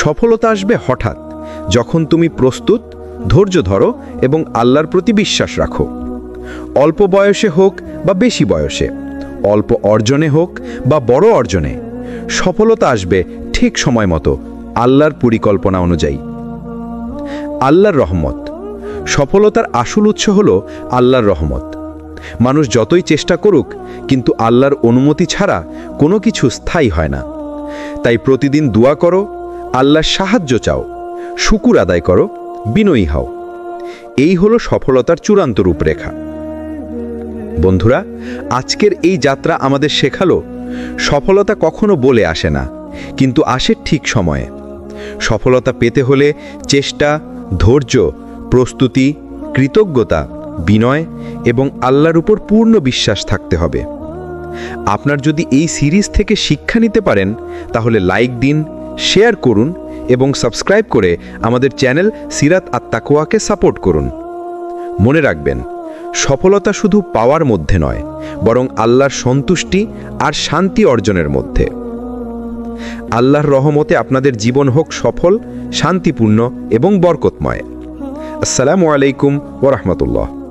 সফলতা আসবে হঠাৎ, যখন তুমি প্রস্তুত, ধৈর্য ধরো এবং আল্লাহর প্রতি বিশ্বাস রাখো। অল্প বয়সে হোক বা বেশি বয়সে, অল্প অর্জনে হোক বা বড় অর্জনে, সফলতা আসবে ঠিক সময় মতো, আল্লাহর পরিকল্পনা অনুযায়ী। আল্লাহর রহমত। সফলতার আসল উৎস হল আল্লাহর রহমত। মানুষ যতই চেষ্টা করুক, কিন্তু আল্লাহর অনুমতি ছাড়া কোনো কিছু স্থায়ী হয় না। তাই প্রতিদিন দোয়া করো, আল্লাহর সাহায্য চাও, শুকুর আদায় করো, বিনয়ী হও। এই হলো সফলতার চূড়ান্ত রূপরেখা। বন্ধুরা, আজকের এই যাত্রা আমাদের শেখালো সফলতা কখনো বলে আসে না, কিন্তু আসে ঠিক সময়ে। সফলতা পেতে হলে চেষ্টা, ধৈর্য, প্রস্তুতি, কৃতজ্ঞতা, বিনয় এবং আল্লাহর উপর পূর্ণ বিশ্বাস থাকতে হবে। আপনার যদি এই সিরিজ থেকে শিক্ষা নিতে পারেন তাহলে লাইক দিন, শেয়ার করুন এবং সাবস্ক্রাইব করে আমাদের চ্যানেল সিরাত আত-তাকওয়াকে সাপোর্ট করুন। মনে রাখবেন, সফলতা শুধু পাওয়ার মধ্যে নয়, বরং আল্লাহর সন্তুষ্টি আর শান্তি অর্জনের মধ্যে। আল্লাহর রহমতে আপনাদের জীবন হোক সফল, শান্তিপূর্ণ এবং বরকতময়। আসসালামু আলাইকুম ওয়া রাহমাতুল্লাহ।